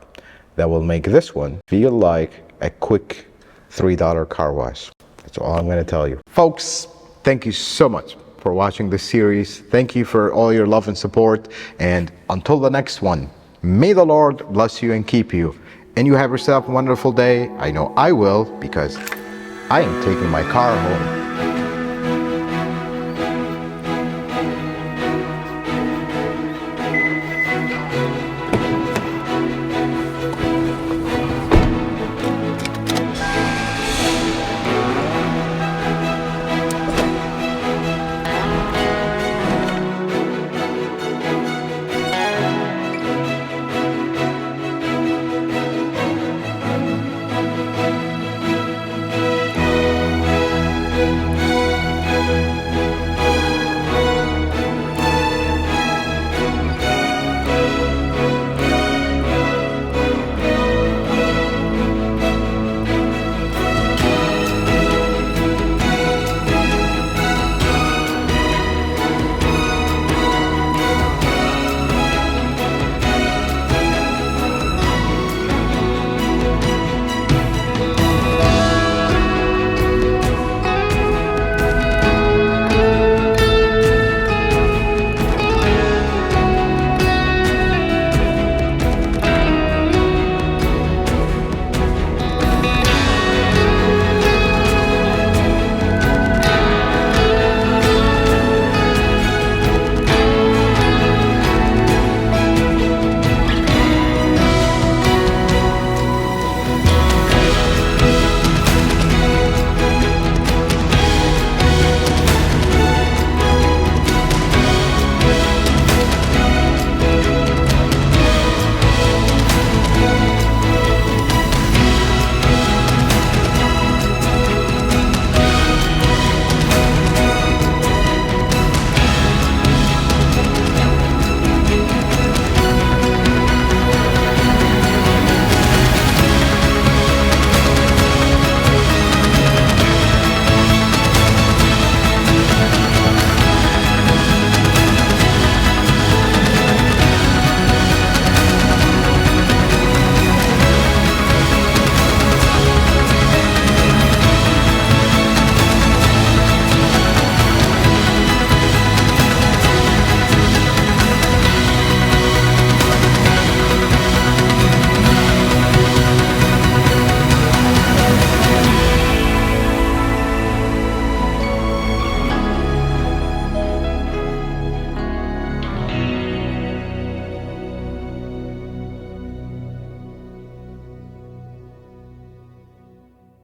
Speaker 1: that will make this one feel like a quick $3 car wash. That's all I'm going to tell you. Folks, thank you so much for watching this series. Thank you for all your love and support. And until the next one, may the Lord bless you and keep you. And you have yourself a wonderful day. I know I will, because I am taking my car home.